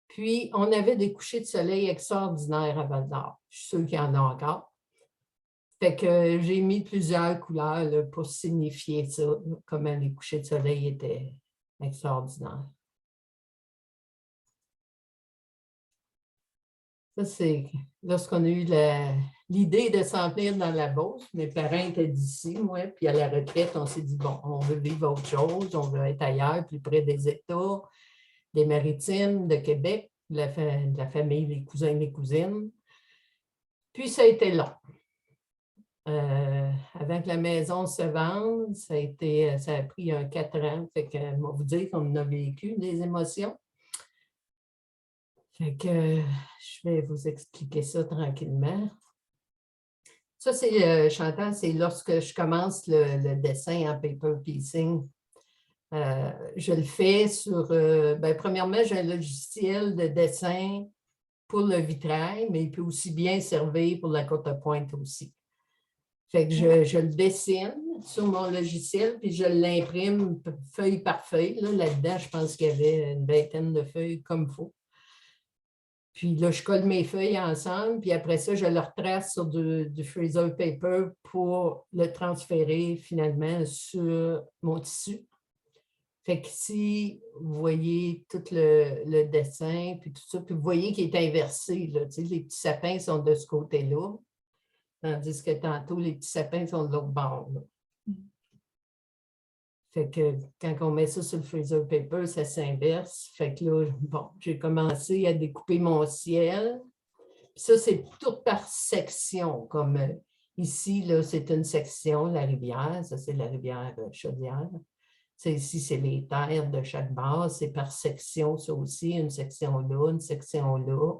Puis, on avait des couchers de soleil extraordinaires à Val-d'Or. Je suis sûre qu'il y en a encore. Fait que j'ai mis plusieurs couleurs là, pour signifier ça, comment les couchers de soleil étaient extraordinaires. Ça, c'est lorsqu'on a eu l'idée de s'en tenir dans la Beauce. Mes parents étaient d'ici, moi, puis à la retraite, on s'est dit, bon, on veut vivre autre chose, on veut être ailleurs, plus près des États, des Maritimes, de Québec, de la famille, les cousins, les cousines. Puis ça a été long. Avant que la maison se vende, ça a pris 4 ans. Fait que, je vais vous dire qu'on a vécu des émotions. Fait que je vais vous expliquer ça tranquillement. Ça, c'est Chantal, c'est lorsque je commence le dessin en paper piecing. Je le fais sur, premièrement, j'ai un logiciel de dessin pour le vitrail, mais il peut aussi bien servir pour la courtepointe aussi. Fait que je le dessine sur mon logiciel, puis je l'imprime feuille par feuille. Là-dedans, je pense qu'il y avait une vingtaine de feuilles comme il faut. Puis là, je colle mes feuilles ensemble, puis après ça, je le retrace sur du freezer paper pour le transférer finalement sur mon tissu. Fait qu'ici, vous voyez tout le dessin, puis tout ça, puis vous voyez qu'il est inversé. Là, les petits sapins sont de ce côté-là, tandis que tantôt, les petits sapins sont de l'autre bord. Là. Fait que quand on met ça sur le freezer paper, ça s'inverse. Fait que là, bon, j'ai commencé à découper mon ciel. Puis ça, c'est tout par section, comme ici, là, c'est une section, la rivière. Ça, c'est la rivière Chaudière. Ici, c'est les terres de chaque base. C'est par section, ça aussi, une section là, une section là.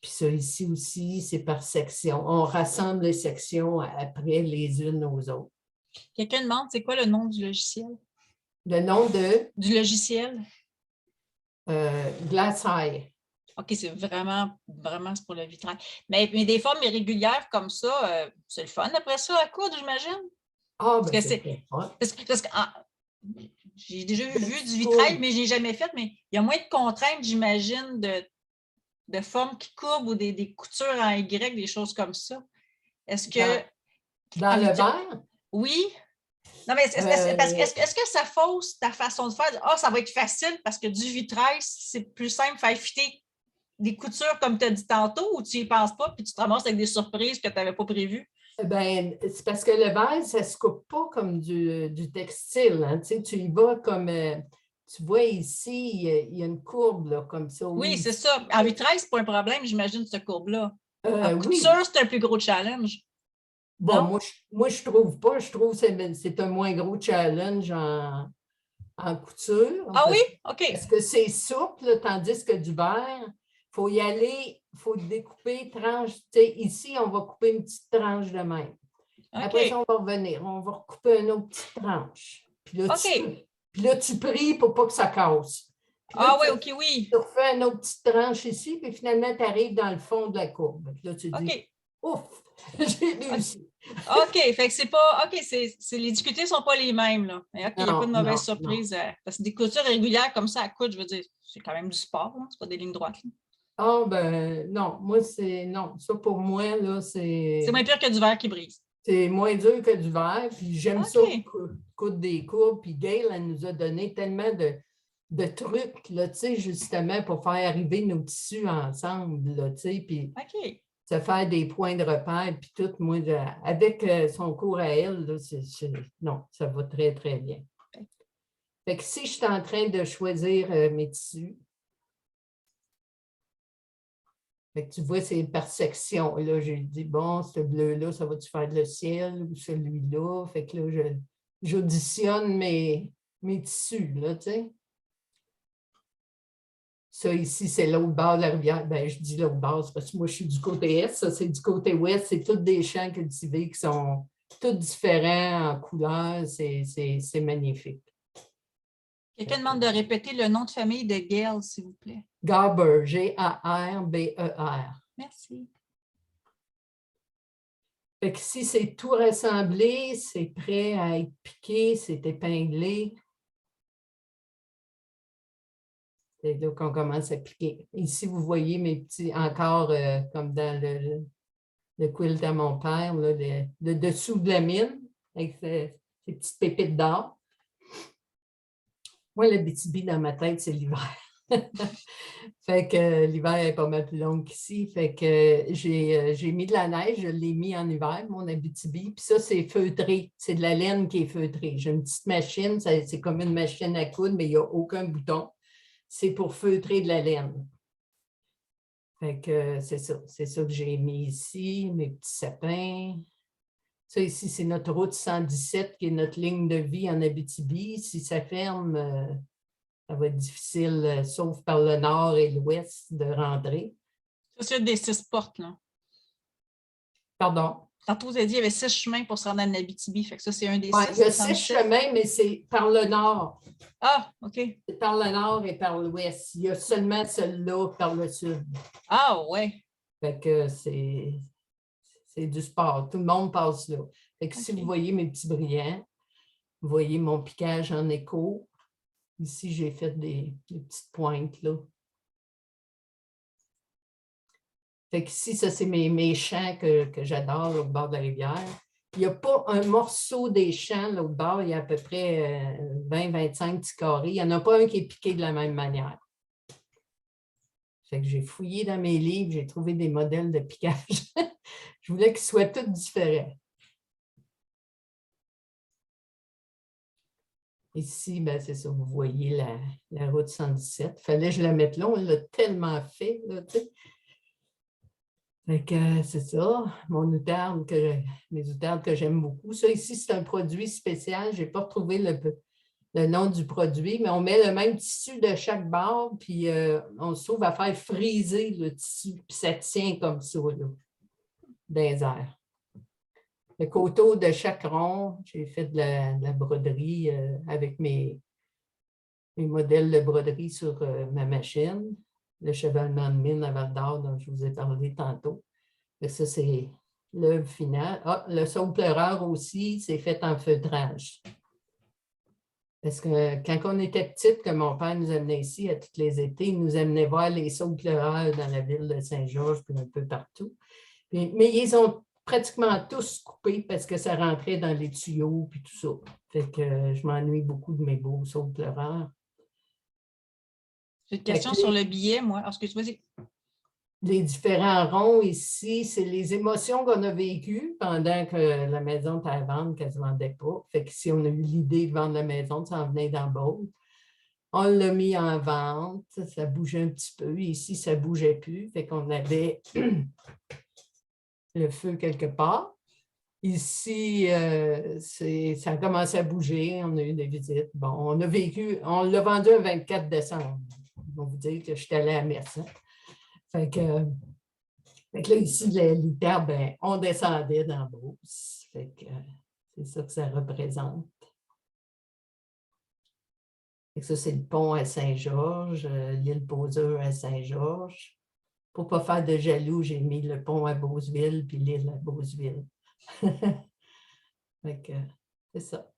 Puis ça, ici aussi, c'est par section. On rassemble les sections après les unes aux autres. Quelqu'un demande, c'est quoi le nom du logiciel? Le nom du logiciel? Glass Eye. OK, c'est vraiment c'est pour le vitrail. Mais des formes irrégulières comme ça, c'est le fun après ça à coudre, j'imagine? Ah, ben c'est fun. Parce que j'ai déjà vu du vitrail, mais je n'ai jamais fait, mais il y a moins de contraintes, j'imagine, de formes qui courbent ou des coutures en Y, des choses comme ça. Est-ce que... Dans le verre? Oui. Non, mais est-ce que ça fausse ta façon de faire? Ah, ça va être facile parce que du vitrail, c'est plus simple de faire fitter des coutures comme tu as dit tantôt ou tu n'y penses pas puis tu te ramasses avec des surprises que tu n'avais pas prévues? Ben, c'est parce que le verre, ça ne se coupe pas comme du textile. Hein. Tu y vas comme... tu vois ici, il y a une courbe là, comme ça. Oui, c'est ça. En vitrail, ce n'est pas un problème, j'imagine, cette courbe-là. En couture, oui. c'est un plus gros challenge. Bon, moi, je trouve pas. Je trouve que c'est un moins gros challenge en couture. Ah oui? OK. Parce que c'est souple, tandis que du verre, il faut y aller, il faut découper tranche. Ici, on va couper une petite tranche de même. Okay. Après ça, on va revenir. On va recouper une autre petite tranche. Puis là, tu pries pour pas que ça casse. Là, oui, OK, oui. Tu refais une autre petite tranche ici, puis finalement, tu arrives dans le fond de la courbe. Puis là, tu dis, Ouf! J'ai réussi. OK, fait que c'est pas. OK, les difficultés ne sont pas les mêmes, là. Mais OK, il n'y a pas de Non, mauvaise non, non. surprise. Parce que des clôtures régulières comme ça à coudre, je veux dire, c'est quand même du sport, là. C'est pas des lignes droites, là. Ah, ben non, moi, non. Ça, pour moi, là, C'est moins pire que du verre qui brise. c'est moins dur que du verre. Puis j'aime ça, OK. coudre des courbes. Puis Gail, elle nous a donné tellement de trucs, là, tu sais, justement, pour faire arriver nos tissus ensemble, là, tu sais. Puis OK. se faire des points de repère, puis tout, moi, avec son cours à elle, là, non, ça va très, très bien. Fait que si je suis en train de choisir mes tissus, fait que tu vois, c'est par section. Là, j'ai dit, bon, ce bleu-là, ça va-tu faire le ciel ou celui-là? Fait que là, j'auditionne mes tissus, là, tu sais. Ça, ici, c'est l'autre bord de la rivière. Ben, je dis l'autre bord, c'est parce que moi, je suis du côté est. Ça, c'est du côté ouest. C'est tous des champs cultivés qui sont tous différents en couleurs. C'est magnifique. Quelqu'un demande de répéter le nom de famille de Gail, s'il vous plaît. Garber, Garber. Merci. Fait que si c'est tout rassemblé, c'est prêt à être piqué, c'est épinglé. C'est là qu'on commence à piquer. Ici, vous voyez mes petits, encore comme dans le quilt à mon père, là, le dessous de la mine, avec ces petites pépites d'or. Moi, le BTB dans ma tête, c'est l'hiver. Fait que l'hiver est pas mal plus long qu'ici. Fait que j'ai mis de la neige, je l'ai mis en hiver, mon Abitibi. Puis ça, c'est feutré. C'est de la laine qui est feutrée. J'ai une petite machine, c'est comme une machine à coudre, mais il n'y a aucun bouton. C'est pour feutrer de la laine. Fait que c'est ça que j'ai mis ici, mes petits sapins. Ça ici, c'est notre route 117 qui est notre ligne de vie en Abitibi. Si ça ferme, ça va être difficile, sauf par le nord et l'ouest, de rentrer. Ça, c'est des 6 portes, là. Pardon. Tantôt, vous avez dit qu'il y avait 6 chemins pour se rendre en Abitibi. Fait que ça, c'est un des Ouais, 6, il y a le 6 117. chemins, mais c'est par le nord. Ah, OK. C'est par le nord et par l'ouest. Il y a seulement celui-là par le sud. Ah, ouais. Fait que c'est du sport. Tout le monde passe là. Fait que si vous OK. voyez mes petits brillants, vous voyez mon piquage en écho. Ici, j'ai fait des petites pointes, là. Fait qu'ici, ça, c'est mes champs que j'adore, là, au bord de la rivière. Il n'y a pas un morceau des champs, là, au bord, il y a à peu près 20-25 petits carrés. Il n'y en a pas un qui est piqué de la même manière. Fait que j'ai fouillé dans mes livres, j'ai trouvé des modèles de piquage. Je voulais qu'ils soient tous différents. Ici, ben, c'est ça, vous voyez la route 117. Il fallait que je la mette là, on l'a tellement fait, là, tu sais. Fait que c'est ça, mes outardes que j'aime beaucoup. Ça ici, c'est un produit spécial. Je n'ai pas retrouvé le nom du produit, mais on met le même tissu de chaque barre, puis on se trouve à faire friser le tissu, puis ça tient comme ça, là, dans les airs. Le coteau de chaque rond, j'ai fait de la broderie avec mes modèles de broderie sur ma machine. Le chevalement de mine à Val-d'Or dont je vous ai parlé tantôt. Et ça, c'est l'œuvre finale. Ah, le saule pleureur aussi, c'est fait en feutrage. Parce que quand on était petite, que mon père nous amenait ici à tous les étés, il nous amenait voir les saules pleureurs dans la ville de Saint-Georges, puis un peu partout. Mais ils ont pratiquement tous coupés parce que ça rentrait dans les tuyaux, puis tout ça. Fait que je m'ennuie beaucoup de mes beaux saules pleureurs. J'ai une question sur le billet, moi. Excuse-moi. Les différents ronds ici, c'est les émotions qu'on a vécues pendant que la maison était à vendre, qu'elle ne se vendait pas. Fait que si on a eu l'idée de vendre la maison, ça en venait d'en bas. On l'a mis en vente, ça bougeait un petit peu. Ici, ça ne bougeait plus. Fait qu'on avait le feu quelque part. Ici, ça a commencé à bouger. On a eu des visites. Bon, on a vécu, on l'a vendu le 24 décembre. On va vous dire que je suis allée à Mersan. Fait que là, ici, les terres, ben, on descendait dans Beauce. Fait que c'est ça que ça représente. Fait que ça, c'est le pont à Saint-Georges, l'île Poseur à Saint-Georges. pour ne pas faire de jaloux, j'ai mis le pont à Beauceville puis l'île à Beauceville. C'est ça.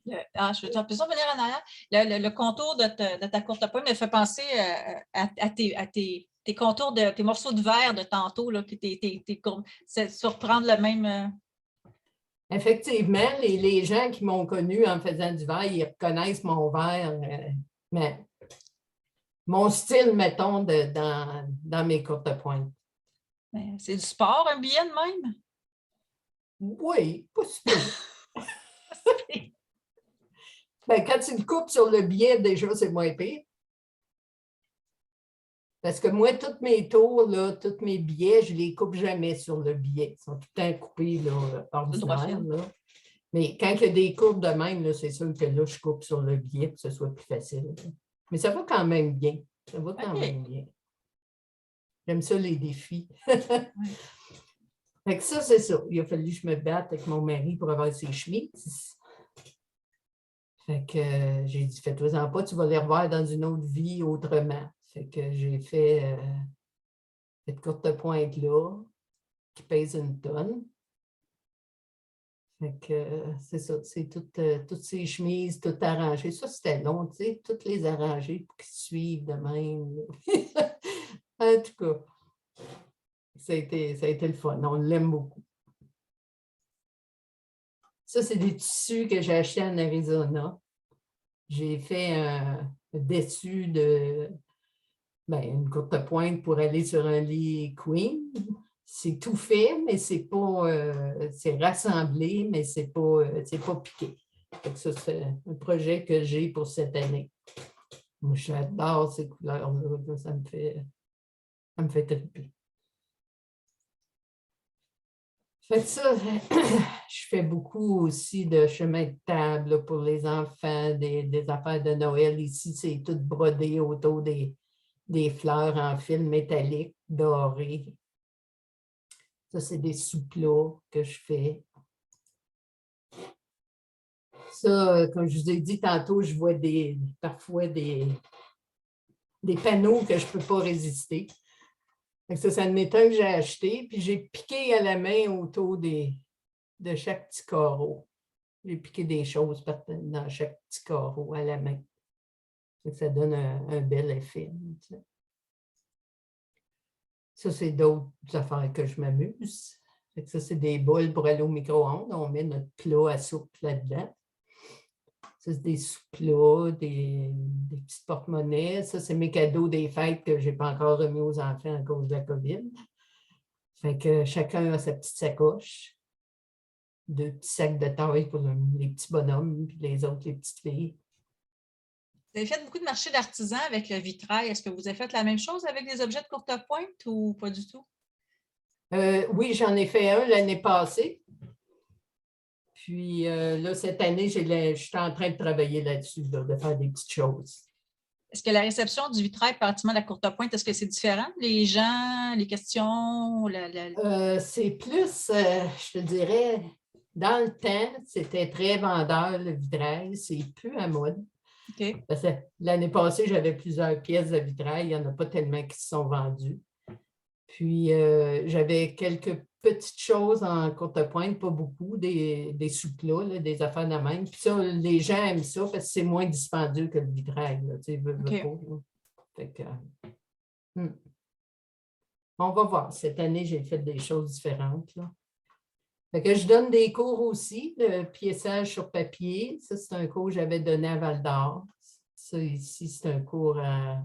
Je veux dire, peux-tu revenir en arrière? Le contour de ta courte pointe me fait penser à tes contours, tes morceaux de verre de tantôt, là, tes courbes. C'est surprendre le même. Effectivement, les gens qui m'ont connu en faisant du verre, ils reconnaissent mon verre, mais mon style, mettons, dans mes courtes pointes. C'est du sport, un billet de même? Oui, pas super. Ben, quand tu le coupes sur le billet, déjà, c'est moins pire. Parce que moi, tous mes tours, là, tous mes billets, je ne les coupe jamais sur le billet. Ils sont tout le temps coupés là, ordinaire. Là. Mais quand il y a des courbes de même, c'est sûr que là, je coupe sur le billet pour que ce soit plus facile. Là. Mais ça va quand même bien. Ça va quand même bien. J'aime ça, les défis. Fait que ça, c'est ça. Il a fallu que je me batte avec mon mari pour avoir ses chemises. Fait que j'ai dit, fais-toi-en pas, tu vas les revoir dans une autre vie autrement. Fait que j'ai fait cette courte pointe-là qui pèse 1 tonne. Fait que c'est ça, c'est toutes ces chemises, toutes arrangées. Ça, c'était long, tu sais, toutes les arranger pour qu'ils suivent de même. En tout cas, ça a été le fun. On l'aime beaucoup. Ça, c'est des tissus que j'ai achetés en Arizona. J'ai fait un dessus de une courte pointe pour aller sur un lit queen. C'est tout fait, mais c'est pas c'est rassemblé, mais c'est pas piqué. Ça, c'est un projet que j'ai pour cette année. Moi, j'adore ces couleurs-là. Ça me fait triper. Fait que ça, je fais beaucoup aussi de chemin de table pour les enfants, des affaires de Noël. Ici, c'est tout brodé autour des fleurs en fil métallique doré. Ça, c'est des sous-plats que je fais. Ça, comme je vous ai dit tantôt, je vois parfois des panneaux que je ne peux pas résister. Ça, c'est un état que j'ai acheté, puis j'ai piqué à la main autour de chaque petit carreau. J'ai piqué des choses dans chaque petit carreau à la main. Ça donne un bel effet. Ça, c'est d'autres affaires que je m'amuse. Ça, c'est des bols pour aller au micro-ondes. On met notre plat à soupe là-dedans. Ça, c'est des sous-plats, des petites porte-monnaies. Ça, c'est mes cadeaux des fêtes que je n'ai pas encore remis aux enfants à cause de la COVID. Fait que chacun a sa petite sacoche. 2 petits sacs de taille pour les petits bonhommes, puis les autres, les petites filles. Vous avez fait beaucoup de marchés d'artisans avec le vitrail. Est-ce que vous avez fait la même chose avec des objets de courte pointe ou pas du tout? Oui, j'en ai fait un l'année passée. Puis là, cette année, je suis en train de travailler là-dessus, de faire des petites choses. Est-ce que la réception du vitrail par bâtiment de la courte pointe, est-ce que c'est différent? Les gens, les questions? C'est plus, je te dirais, dans le temps, c'était très vendeur, le vitrail. C'est plus à mode. Okay. Parce que l'année passée, j'avais plusieurs pièces de vitrail. Il n'y en a pas tellement qui se sont vendues. Puis, j'avais quelques petites choses en courte pointe, pas beaucoup, des sous-plats, des affaires de même. Puis ça, les gens aiment ça parce que c'est moins dispendieux que le vitrail. Là, tu sais, Okay. Fait que, on va voir. Cette année, j'ai fait des choses différentes. Là. Fait que je donne des cours aussi, de piéçage sur papier. Ça, c'est un cours que j'avais donné à Val-d'Or. Ça, ici, c'est un cours à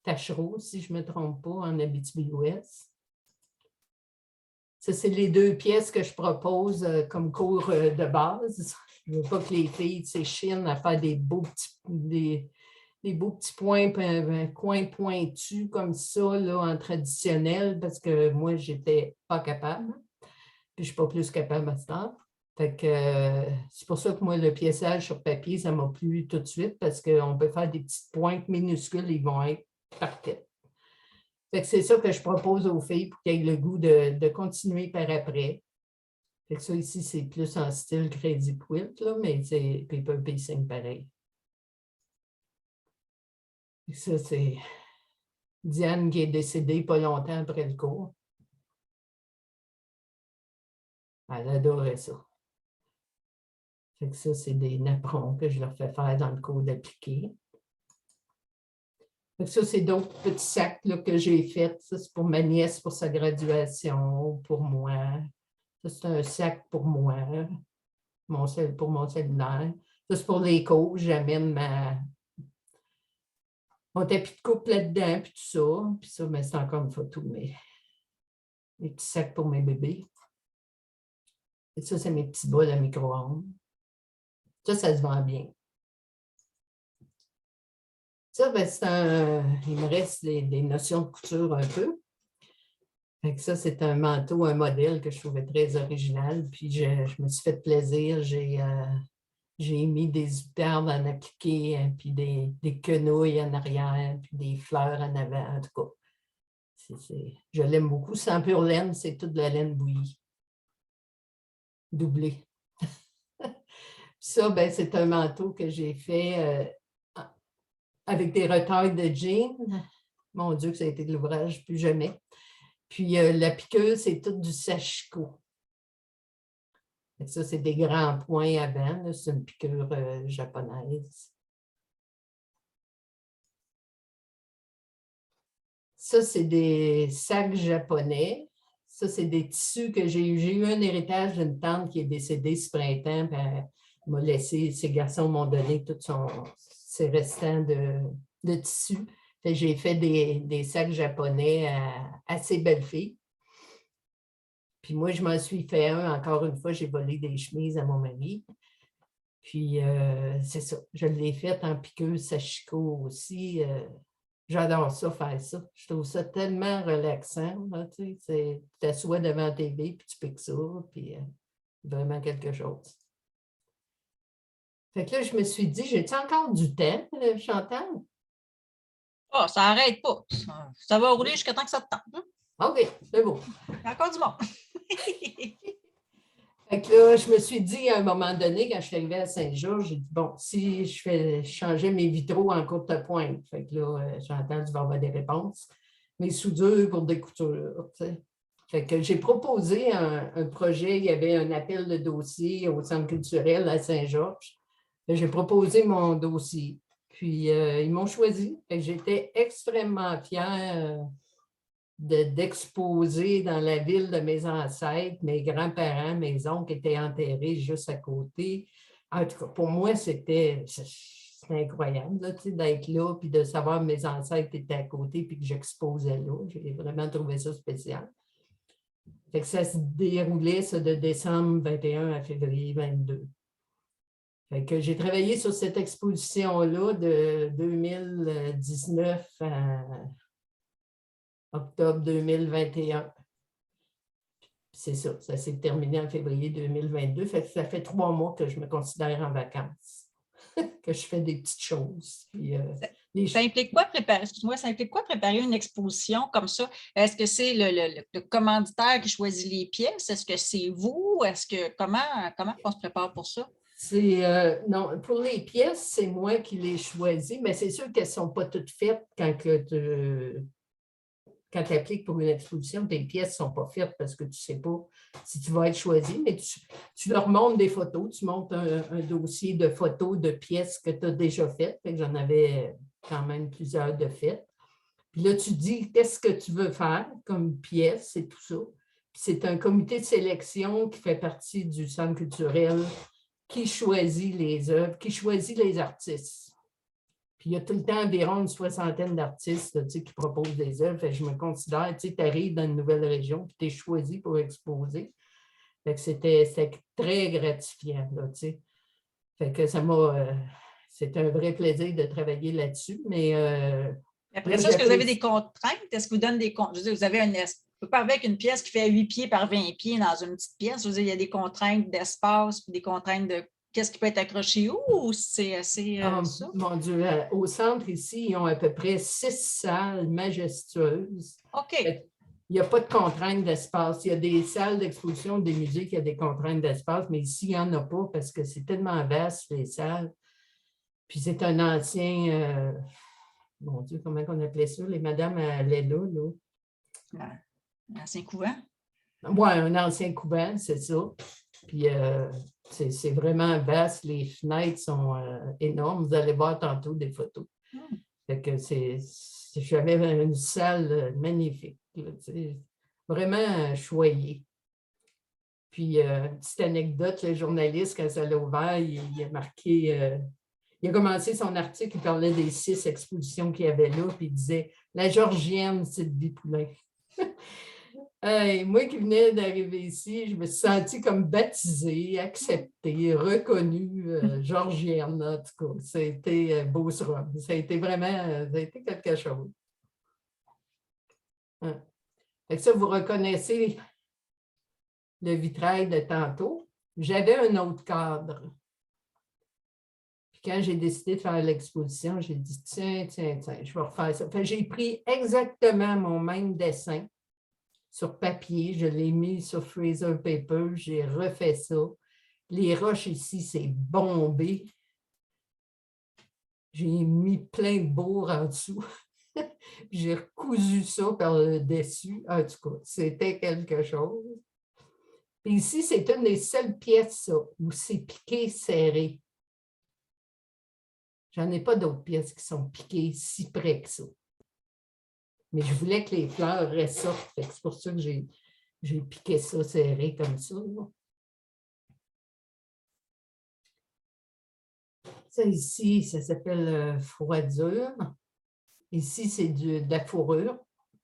Tachereau, si je ne me trompe pas, en Abitibi-Ouest. Ça, c'est les 2 pièces que je propose comme cours de base. Je ne veux pas que les filles s'échinent à faire des beaux petits points, un coin pointu comme ça, là, en traditionnel, parce que moi, je n'étais pas capable. Puis, je ne suis pas plus capable à ce temps. Fait que c'est pour ça que moi, le piéçage sur papier, ça m'a plu tout de suite, parce qu'on peut faire des petites pointes minuscules, ils vont être parfaits. C'est ça que je propose aux filles pour qu'elles aient le goût de continuer par après. Fait que ça ici, c'est plus en style Crazy Quilt, là, mais c'est paper pacing pareil. Ça, c'est Diane qui est décédée pas longtemps après le cours. Elle adorait ça. Fait que ça, c'est des napperons que je leur fais faire dans le cours d'appliqué. Ça, c'est d'autres petits sacs là, que j'ai faits. Ça, c'est pour ma nièce, pour sa graduation, pour moi. Ça, c'est un sac pour moi, pour mon cellulaire. Ça, c'est pour les cours. J'amène mon tapis de couple là-dedans, puis tout ça. Puis ça, mais c'est encore une photo, mais les petits sacs pour mes bébés. Et ça, c'est mes petits bols à micro-ondes. Ça se vend bien. Ça, ben, il me reste des notions de couture un peu. Fait que ça, c'est un manteau, un modèle que je trouvais très original. Puis je me suis fait plaisir. J'ai mis des outardes en appliqué, hein, puis des quenouilles en arrière, puis des fleurs en avant. En tout cas, je l'aime beaucoup. C'est en pure laine, c'est toute de la laine bouillie, doublée. Ça, ben, c'est un manteau que j'ai fait avec des retailles de jeans. Mon Dieu, que ça a été de l'ouvrage, plus jamais. Puis la piqueuse, c'est tout du sashiko. Ça, c'est des grands points avant. C'est une piqûre japonaise. Ça, c'est des sacs japonais. Ça, c'est des tissus que j'ai eu. J'ai eu un héritage d'une tante qui est décédée ce printemps. Puis elle m'a laissé, ses garçons m'ont donné tous ses restants de tissus. J'ai fait des sacs japonais à ces belles filles. Puis moi, je m'en suis fait un. Encore une fois, j'ai volé des chemises à mon mari. Puis c'est ça. Je l'ai fait en piqueuse sashiko aussi. J'adore ça, faire ça. Je trouve ça tellement relaxant. Là, tu t'assois devant la TV, puis tu piques ça, puis vraiment quelque chose. Fait que là, je me suis dit, j'ai-tu encore du temps, Chantal? Ah, ça n'arrête pas. Ça va rouler jusqu'à temps que ça te tente. Hein? OK, c'est beau. Il y a encore du monde. Fait que là, je me suis dit à un moment donné, quand je suis arrivée à Saint-Georges, j'ai dit, bon, si je changeais mes vitraux en courte pointe, fait que là, Chantal, tu vas avoir des réponses. Mes soudures pour des coutures, tu sais. Fait que j'ai proposé un projet, il y avait un appel de dossier au Centre culturel à Saint-Georges. J'ai proposé mon dossier, puis ils m'ont choisi. J'étais extrêmement fière d'exposer dans la ville de mes ancêtres, mes grands-parents, mes oncles étaient enterrés juste à côté. En tout cas, pour moi, c'était incroyable d'être là, puis de savoir que mes ancêtres étaient à côté, puis que j'exposais là. J'ai vraiment trouvé ça spécial. Fait que ça se déroulait ça, de décembre 21 à février 22. Fait que j'ai travaillé sur cette exposition-là de 2019 à octobre 2021. C'est ça, ça s'est terminé en février 2022. Ça fait 3 mois que je me considère en vacances, que je fais des petites choses. Puis, ça implique quoi préparer, excuse-moi, ça implique quoi préparer une exposition comme ça? Est-ce que c'est le commanditaire qui choisit les pièces? Est-ce que c'est vous? Comment on se prépare pour ça? Non, pour les pièces, c'est moi qui les choisis, mais c'est sûr qu'elles ne sont pas toutes faites quand tu appliques pour une exposition, tes pièces ne sont pas faites parce que tu ne sais pas si tu vas être choisi, mais tu leur montres des photos, tu montes un dossier de photos de pièces que tu as déjà faites. J'en avais quand même plusieurs de faites. Puis là, tu dis qu'est-ce que tu veux faire comme pièce et tout ça. Puis c'est un comité de sélection qui fait partie du Centre culturel qui choisit les œuvres, qui choisit les artistes. Puis il y a tout le temps environ une 60aine d'artistes qui proposent des œuvres. Je me considère, tu arrives dans une nouvelle région, puis tu es choisi pour exposer. C'était très gratifiant. Là, fait que ça m'a. C'est un vrai plaisir de travailler là-dessus. Mais après ça, est-ce que vous avez des contraintes? Est-ce que vous donnez des contraintes? Je veux dire, vous avez vous pas avec une pièce qui fait 8 pieds par 20 pieds dans une petite pièce. Je veux dire, il y a des contraintes d'espace, puis des contraintes de qu'est-ce qui peut être accroché où, ou c'est assez ça? Mon Dieu, au centre ici, ils ont à peu près 6 salles majestueuses. OK. Il n'y a pas de contraintes d'espace. Il y a des salles d'exposition, des musées qui ont des contraintes d'espace, mais ici, il n'y en a pas parce que c'est tellement vaste, les salles. Puis c'est un ancien mon Dieu, comment on appelait ça? Les madames allaient là. L'ancien couvent? Oui, un ancien couvent, c'est ça. Puis c'est vraiment vaste. Les fenêtres sont énormes. Vous allez voir tantôt des photos. Fait que j'avais une salle magnifique. Là, vraiment choyée. Puis, petite anecdote, le journaliste, quand ça l'a ouvert, il a marqué... il a commencé son article, il parlait des 6 expositions qu'il y avait là, puis il disait « La Georgienne, Sylvie Poulain ». Moi qui venais d'arriver ici, je me suis sentie comme baptisée, acceptée, reconnue, georgienne, en tout cas. Ça a été beau ce rhum. Ça a été vraiment, ça a été quelque chose. Hein. Fait que ça, vous reconnaissez le vitrail de tantôt. J'avais un autre cadre. Puis quand j'ai décidé de faire l'exposition, j'ai dit, tiens, je vais refaire ça. J'ai pris exactement mon même dessin sur papier, je l'ai mis sur freezer paper, j'ai refait ça. Les roches ici, c'est bombé. J'ai mis plein de bourres en dessous. J'ai recousu ça par le dessus. En tout cas, c'était quelque chose. Puis ici, c'est une des seules pièces ça, où c'est piqué serré. J'en ai pas d'autres pièces qui sont piquées si près que ça. Mais je voulais que les fleurs ressortent. C'est pour ça que j'ai piqué ça serré comme ça. Là. Ça ici, ça s'appelle froidure. Ici, c'est de la fourrure.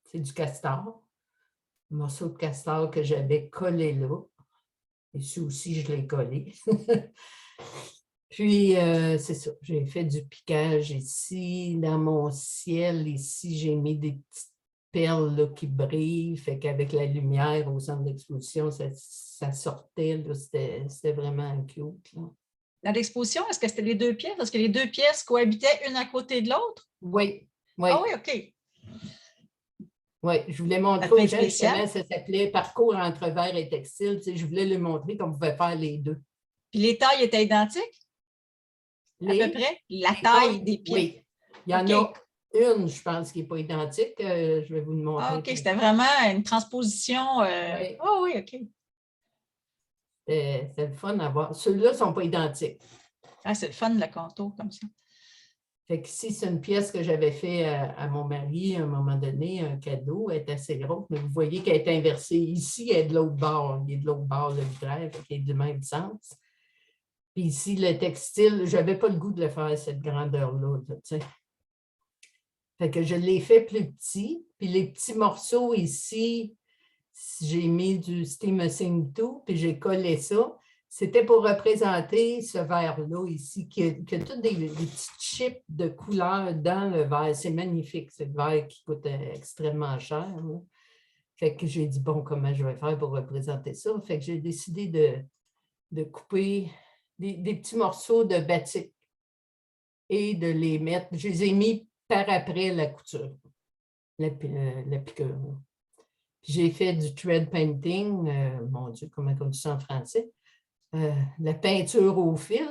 C'est du castor. Un morceau de castor que j'avais collé là. Ici aussi, je l'ai collé. Puis, c'est ça. J'ai fait du piquage ici. Dans mon ciel, ici, j'ai mis des petites perles là, qui brillent. Fait qu'avec la lumière au centre d'exposition, ça sortait. C'était vraiment cute. Là. Dans l'exposition, est-ce que c'était les 2 pièces? Est-ce que les 2 pièces cohabitaient une à côté de l'autre? Oui. Oui. Ah oui, OK. Oui, je voulais montrer aux gens, justement, ça s'appelait Parcours entre verre et textile. Tu sais, je voulais lui montrer qu'on pouvait faire les deux. Puis les tailles étaient identiques? À peu près? La taille des pièces? Oui. Il y en a une, je pense, qui n'est pas identique. Je vais vous le montrer. Ah, OK. C'était vraiment une transposition. Oui. Ah oui, OK. C'est le fun à voir. Ceux-là ne sont pas identiques. Ah, c'est le fun, le contour, comme ça. Fait que si c'est une pièce que j'avais fait à mon mari à un moment donné, un cadeau, elle est assez grosse, mais vous voyez qu'elle est inversée. Ici, elle est de l'autre bord. Il est de l'autre bord, le vitrail, qui est du même sens. Puis ici, le textile, je n'avais pas le goût de le faire à cette grandeur-là. Fait que je l'ai fait plus petit. Puis les petits morceaux ici, j'ai mis du Steam 2, puis j'ai collé ça. C'était pour représenter ce verre-là ici, qui a tous des petits chips de couleurs dans le verre. C'est magnifique, c'est le verre qui coûte extrêmement cher. Là. Fait que j'ai dit, bon, comment je vais faire pour représenter ça? Fait que j'ai décidé de couper des petits morceaux de batik et de les mettre. Je les ai mis par après la couture, la piqûre. J'ai fait du thread painting, mon Dieu, comment on dit ça en français? La peinture au fil.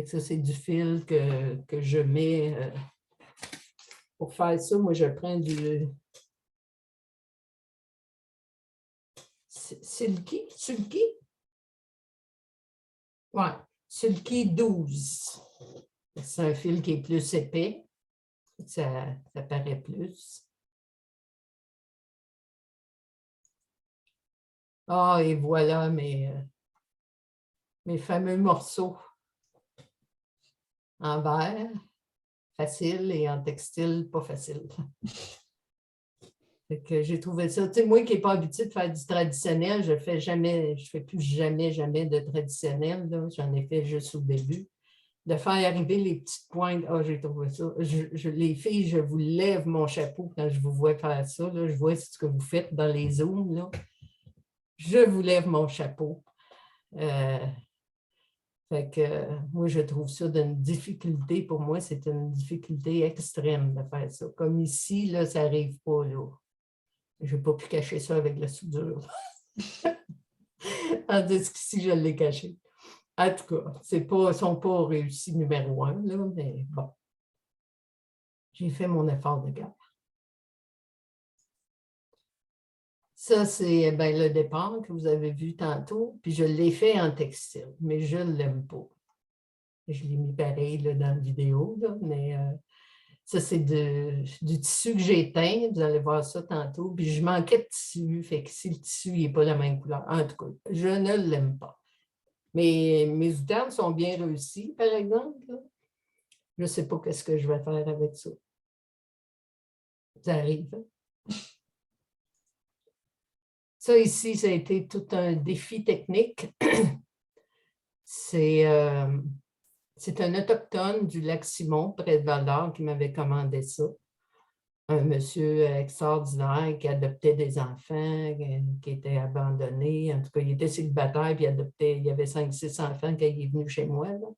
Ça, c'est du fil que je mets pour faire ça. Moi, je prends du Silky. Oui, Silky 12. C'est un fil qui est plus épais. Ça paraît plus. Ah, et voilà mes fameux morceaux en verre, facile, et en textile, pas facile. J'ai trouvé ça. Tu sais, moi qui n'ai pas habitué de faire du traditionnel, je ne fais plus jamais de traditionnel. J'en ai fait juste au début. De faire arriver les petites pointes, j'ai trouvé ça. Les filles, je vous lève mon chapeau quand je vous vois faire ça. Là. Je vois ce que vous faites dans les zooms. Là. Je vous lève mon chapeau. Fait que moi, je trouve ça d'une difficulté. Pour moi, c'est une difficulté extrême de faire ça. Comme ici, là, ça n'arrive pas. Là. Je n'ai pas pu cacher ça avec la soudure. Tandis qu'ici, je l'ai caché. En tout cas, ils ne sont pas réussis numéro 1, là, mais bon. j'ai fait mon effort de guerre. Ça, c'est le départ que vous avez vu tantôt, puis je l'ai fait en textile, mais je ne l'aime pas. Je l'ai mis pareil là, dans la vidéo, là, mais ça, c'est du tissu que j'ai teint, vous allez voir ça tantôt, puis je manquais de tissu, fait que si le tissu n'est pas la même couleur, en tout cas, je ne l'aime pas. Mais mes outardes sont bien réussies, par exemple. Là. Je ne sais pas ce que je vais faire avec ça. Ça arrive. Hein? Ça ici, ça a été tout un défi technique. C'est un autochtone du lac Simon, près de Val-d'Or, qui m'avait commandé ça. Un monsieur extraordinaire qui adoptait des enfants, qui étaient abandonnés. En tout cas, il était célibataire, puis il y avait 5-6 enfants quand il est venu chez moi. Là.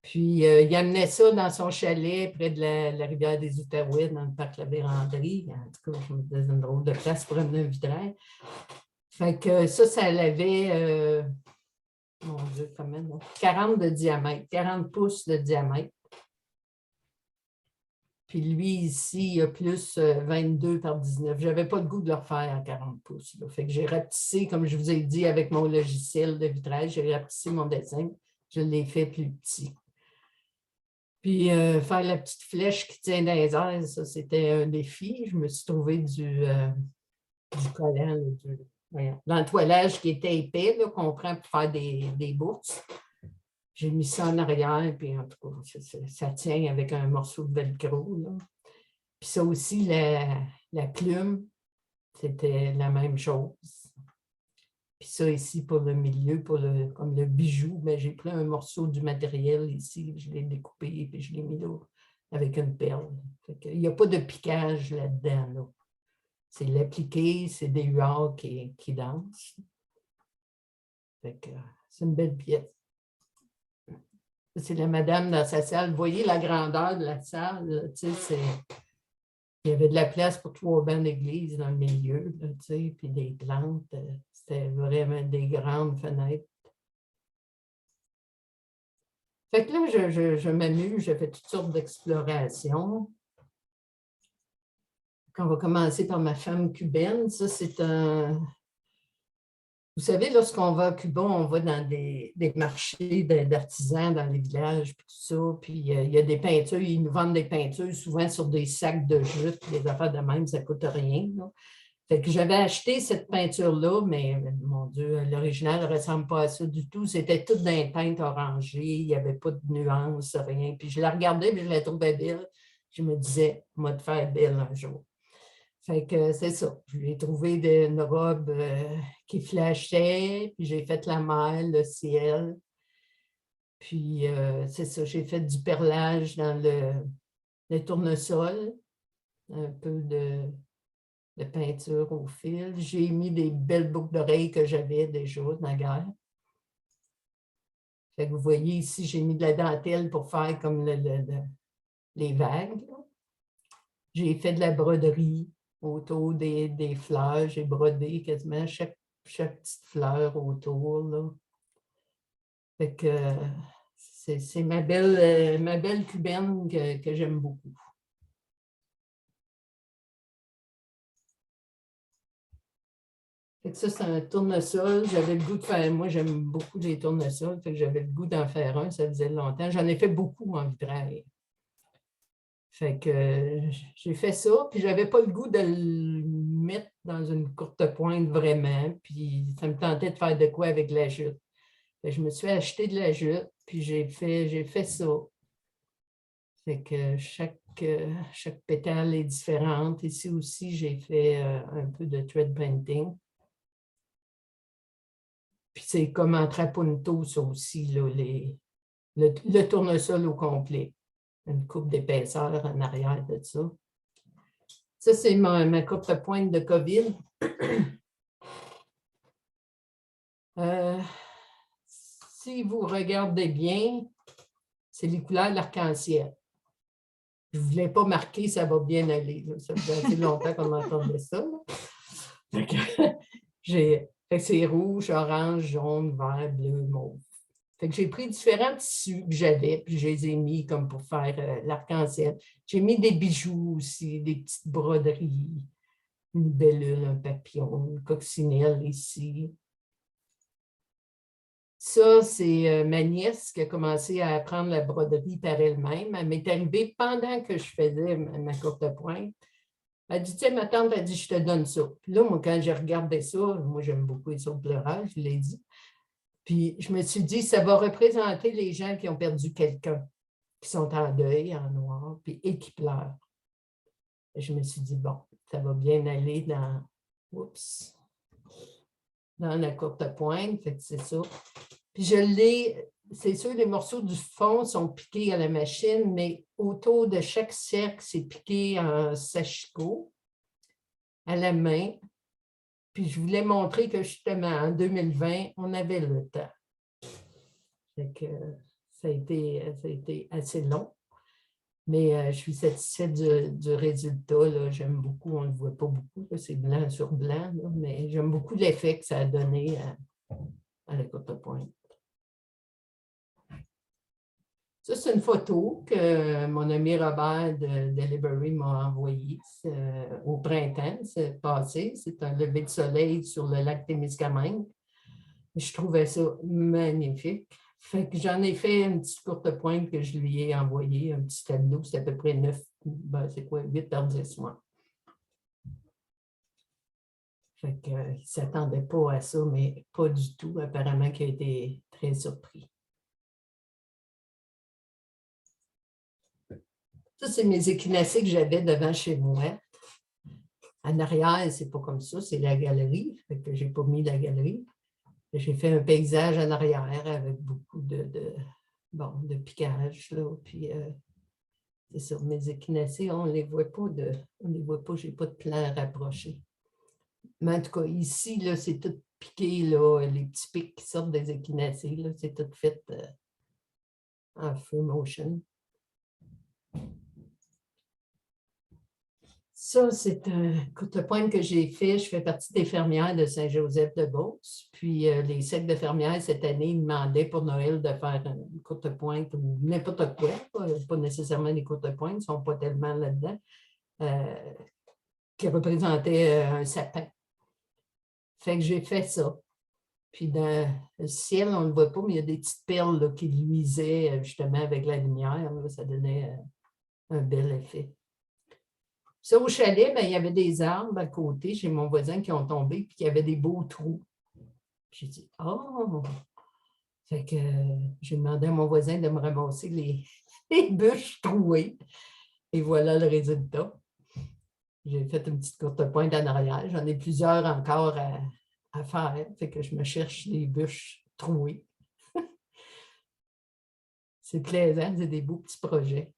Puis, il amenait ça dans son chalet près de la rivière des Outaouais, dans le parc La Vérandrie. En tout cas, je me disais une drôle de place pour amener un vitrail. Fait que ça l'avait, mon Dieu, comment, là? 40 de diamètre, 40 pouces de diamètre. Puis lui, ici, il a plus 22 par 19. Je n'avais pas le goût de le refaire en 40 pouces. Là. Fait que j'ai rapetissé, comme je vous ai dit, avec mon logiciel de vitrage, j'ai rapetissé mon dessin. Je l'ai fait plus petit. Puis faire la petite flèche qui tient dans les airs, ça, c'était un défi. Je me suis trouvé du collant, l'entoilage qui était épais, qu'on prend pour faire des bourses. J'ai mis ça en arrière, puis en tout cas, ça tient avec un morceau de velcro. Là. Puis ça aussi, la plume, c'était la même chose. Puis ça ici, pour le milieu, comme le bijou, ben, j'ai pris un morceau du matériel ici, je l'ai découpé, puis je l'ai mis là avec une perle. Il n'y a pas de piquage là-dedans. Là. C'est l'appliqué, c'est des huards qui dansent. C'est une belle pièce. C'est la madame dans sa salle. Vous voyez la grandeur de la salle. Il y avait de la place pour 3 bancs d'église dans le milieu, là, puis des plantes. C'était vraiment des grandes fenêtres. Fait que là, je m'amuse, je fais toutes sortes d'explorations. On va commencer par ma femme cubaine. Ça, c'est un... Vous savez, lorsqu'on va à Cuba, on va dans des marchés d'artisans dans les villages, puis tout ça, puis il y a des peintures, ils nous vendent des peintures souvent sur des sacs de jute, des affaires de même, ça ne coûte rien. Là. Fait que j'avais acheté cette peinture-là, mais mon Dieu, l'original ne ressemble pas à ça du tout. C'était tout d'un teinte orangé, il n'y avait pas de nuances, rien. Puis je la regardais, puis je la trouvais belle. Je me disais, moi, de faire belle un jour. Fait que c'est ça. Je lui ai trouvé une robe qui flashait, puis j'ai fait la mer, le ciel. Puis c'est ça, j'ai fait du perlage dans le tournesol, un peu de peinture au fil. J'ai mis des belles boucles d'oreilles que j'avais déjà dans la guerre. Fait que vous voyez ici, j'ai mis de la dentelle pour faire comme les vagues. J'ai fait de la broderie autour des fleurs. J'ai brodé quasiment chaque petite fleur autour. Là. Fait que c'est ma belle cubaine que j'aime beaucoup. Fait que ça, c'est un tournesol. J'avais le goût de faire... Moi, j'aime beaucoup les tournesols. Fait que j'avais le goût d'en faire un. Ça faisait longtemps. J'en ai fait beaucoup en vitrail. Fait que j'ai fait ça, puis j'avais pas le goût de le mettre dans une courte pointe vraiment, puis ça me tentait de faire de quoi avec la jute. Fait que je me suis acheté de la jute, puis j'ai fait ça. Fait que chaque pétale est différente. Ici aussi, j'ai fait un peu de thread painting. Puis c'est comme en trapunto, ça aussi, là, le tournesol au complet. Une coupe d'épaisseur en arrière de ça. Ça, c'est ma coupe de pointe de COVID. Si vous regardez bien, c'est les couleurs de l'arc-en-ciel. Je ne voulais pas marquer, ça va bien aller. Là. Ça fait assez longtemps qu'on entendait ça. C'est rouge, orange, jaune, vert, bleu, mauve. Fait que j'ai pris différents tissus que j'avais, puis je les ai mis comme pour faire l'arc-en-ciel. J'ai mis des bijoux aussi, des petites broderies, une libellule, un papillon, une coccinelle ici. Ça, c'est ma nièce qui a commencé à apprendre la broderie par elle-même. Elle m'est arrivée pendant que je faisais ma courte pointe. Elle dit, tiens, ma tante a dit, je te donne ça. Puis là, moi, quand j'ai regardé ça, moi, j'aime beaucoup les sauts pleurants, je l'ai dit. Puis je me suis dit, ça va représenter les gens qui ont perdu quelqu'un, qui sont en deuil, en noir, puis et qui pleurent. Et je me suis dit, bon, ça va bien aller oups, dans la courte pointe, fait que c'est ça. Puis je l'ai, c'est sûr, les morceaux du fond sont piqués à la machine, mais autour de chaque cercle, c'est piqué en sashiko à la main. Puis je voulais montrer que justement, en 2020, on avait le temps. Fait que ça a été assez long, mais je suis satisfaite du résultat. J'aime beaucoup, on ne le voit pas beaucoup, c'est blanc sur blanc, là, mais j'aime beaucoup l'effet que ça a donné à la courte pointe. Ça, c'est une photo que mon ami Robert de Delivery m'a envoyée au printemps, c'est passé. C'est un lever de soleil sur le lac Témiscamingue. Je trouvais ça magnifique. Fait que j'en ai fait une petite courte pointe que je lui ai envoyée, un petit tableau, c'est à peu près 9, c'est quoi, 8 par 10 mois. Fait qu'il ne s'attendait pas à ça, mais pas du tout. Apparemment qu'il a été très surpris. Ça, c'est mes échinacées que j'avais devant chez moi. En arrière, c'est pas comme ça, c'est la galerie. Fait que je n'ai pas mis la galerie. J'ai fait un paysage en arrière avec beaucoup de piquage. Là. Puis, c'est ça, mes échinacées, on ne les voit pas, je n'ai pas de plan rapproché. Mais en tout cas, ici, c'est tout piqué, là, les petits pics qui sortent des échinacées, c'est tout fait en full motion. Ça, c'est un courte pointe que j'ai fait. Je fais partie des fermières de Saint-Joseph-de-Beauce. Puis les cercles de fermières, cette année, ils demandaient pour Noël de faire une courte pointe ou n'importe quoi, pas nécessairement des courtes pointes, ils ne sont pas tellement là-dedans, qui représentaient un sapin. Fait que j'ai fait ça. Puis dans le ciel, on ne le voit pas, mais il y a des petites perles là, qui luisaient justement avec la lumière. Là, ça donnait un bel effet. Ça, au chalet, il y avait des arbres à côté chez mon voisin qui ont tombé, puis il y avait des beaux trous. J'ai dit, oh! Fait que j'ai demandé à mon voisin de me ramasser les bûches trouées. Et voilà le résultat. J'ai fait une petite courte pointe en arrière. J'en ai plusieurs encore à faire. Fait que je me cherche des bûches trouées. C'est plaisant, c'est des beaux petits projets.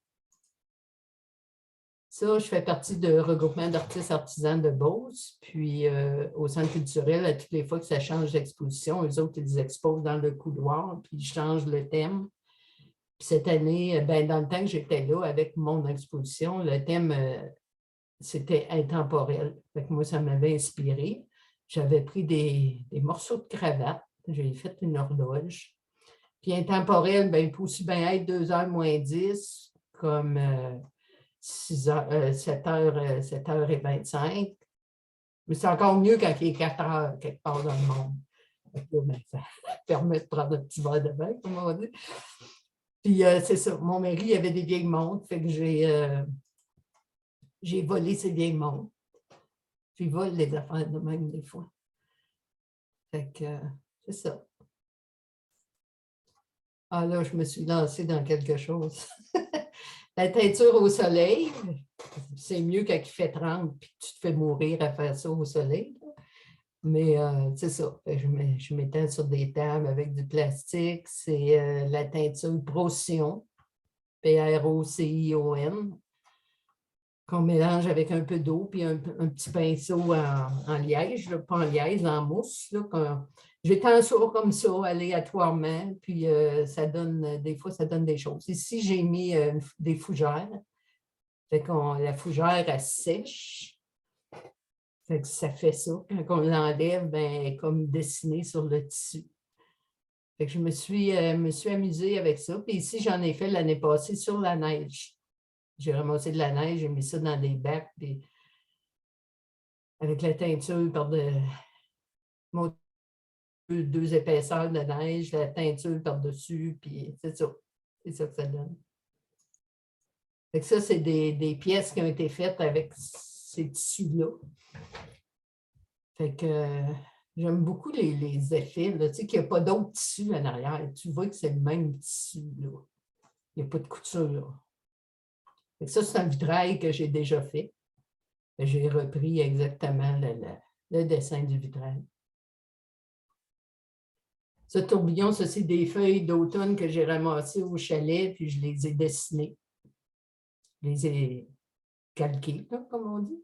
Ça, je fais partie du regroupement d'artistes artisans de Beauce. Puis au Centre culturel, à toutes les fois que ça change d'exposition, eux autres, ils exposent dans le couloir, puis ils changent le thème. Puis cette année, dans le temps que j'étais là avec mon exposition, le thème, c'était intemporel. Fait que moi, ça m'avait inspiré. J'avais pris des morceaux de cravate, j'ai fait une horloge. Puis intemporel, il peut aussi bien être 2h moins 10, comme 7h25. Mais c'est encore mieux quand il est 4h quelque part dans le monde. Ça permet de prendre un petit verre de vin, comme on dit. Puis c'est ça, mon mari il avait des vieilles montres, fait que j'ai volé ces vieilles montres. Puis il vole les affaires de même des fois. Fait que c'est ça. Ah là, je me suis lancée dans quelque chose. La teinture au soleil, c'est mieux quand il fait 30 puis tu te fais mourir à faire ça au soleil. Mais c'est ça, je m'étends sur des tables avec du plastique. C'est la teinture Procyon, P-R-O-C-I-O-N, qu'on mélange avec un peu d'eau puis un petit pinceau en liège, là, pas en liège, en mousse. J'étends ça comme ça, aléatoirement, puis ça donne, des fois, ça donne des choses. Ici, j'ai mis des fougères. Fait qu'on, la fougère, elle sèche. Fait que ça fait ça. Quand on l'enlève, elle est comme dessinée sur le tissu. Fait que je me suis amusée avec ça. Puis ici, j'en ai fait l'année passée sur la neige. J'ai ramassé de la neige, j'ai mis ça dans des bacs, puis avec la teinture mon deux épaisseurs de neige, la teinture par-dessus, puis c'est ça. C'est ça que ça donne. Fait que ça, c'est des pièces qui ont été faites avec ces tissus-là. Fait que j'aime beaucoup les effets, là, tu sais, qu'il n'y a pas d'autres tissus en arrière. Tu vois que c'est le même tissu, là. Il n'y a pas de couture. Fait que ça, c'est un vitrail que j'ai déjà fait. J'ai repris exactement le dessin du vitrail. Ce tourbillon, ça, c'est des feuilles d'automne que j'ai ramassées au chalet, puis je les ai dessinées. Je les ai calquées, là, comme on dit.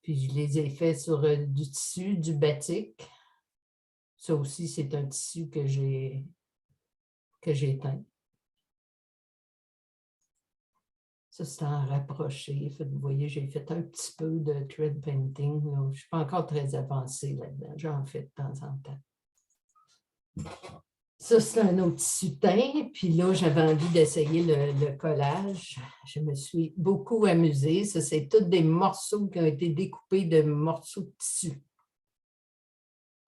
Puis je les ai faits sur du tissu, du batik. Ça aussi, c'est un tissu que j'ai teint. Ça, c'est en rapproché. Vous voyez, j'ai fait un petit peu de thread painting. Là. Je ne suis pas encore très avancée là-dedans. J'en fais de temps en temps. Ça, c'est un autre tissu teint. Puis là, j'avais envie d'essayer le collage. Je me suis beaucoup amusée. Ça, c'est tous des morceaux qui ont été découpés de morceaux de tissu.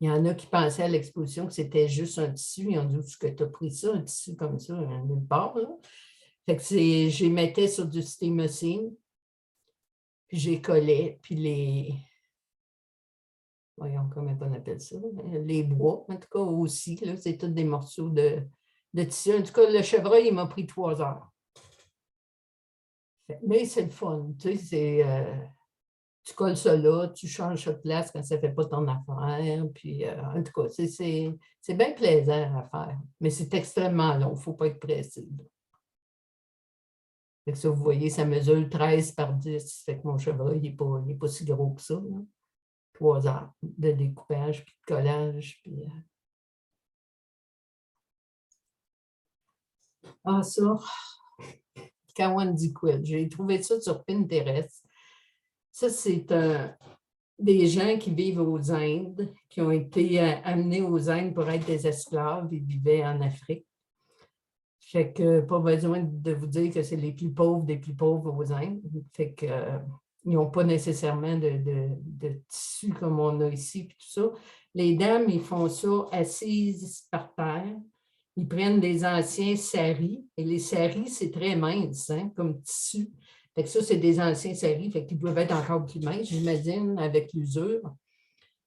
Il y en a qui pensaient à l'exposition que c'était juste un tissu. Ils ont dit, est-ce que tu as pris ça, un tissu comme ça, nulle part, là? Fait que je les mettais sur du steamosine, puis j'ai collé, puis voyons comment on appelle ça, les bois, en tout cas aussi, là, c'est tous des morceaux de tissu. En tout cas, le chevreuil, il m'a pris 3 heures. Mais c'est le fun, tu sais, tu colles ça là, tu changes de place quand ça ne fait pas ton affaire, puis en tout cas, c'est bien plaisant à faire, mais c'est extrêmement long, il ne faut pas être pressé. Fait que ça, vous voyez, ça mesure 13 par 10. Fait que mon chevreuil, il n'est pas si gros que ça. Là. 3 heures de découpage, puis de collage. Puis, Ah, ça, Kawandi Quilt. J'ai trouvé ça sur Pinterest. Ça, c'est des gens qui vivent aux Indes, qui ont été amenés aux Indes pour être des esclaves. Ils vivaient en Afrique. Fait que pas besoin de vous dire que c'est les plus pauvres des plus pauvres aux Indes. Fait que ils n'ont pas nécessairement de tissu comme on a ici, puis tout ça. Les dames, ils font ça assises par terre. Ils prennent des anciens saris. Et les saris, c'est très mince, hein, comme tissu. Fait que ça, c'est des anciens saris. Fait qu'ils peuvent être encore plus minces, j'imagine, avec l'usure.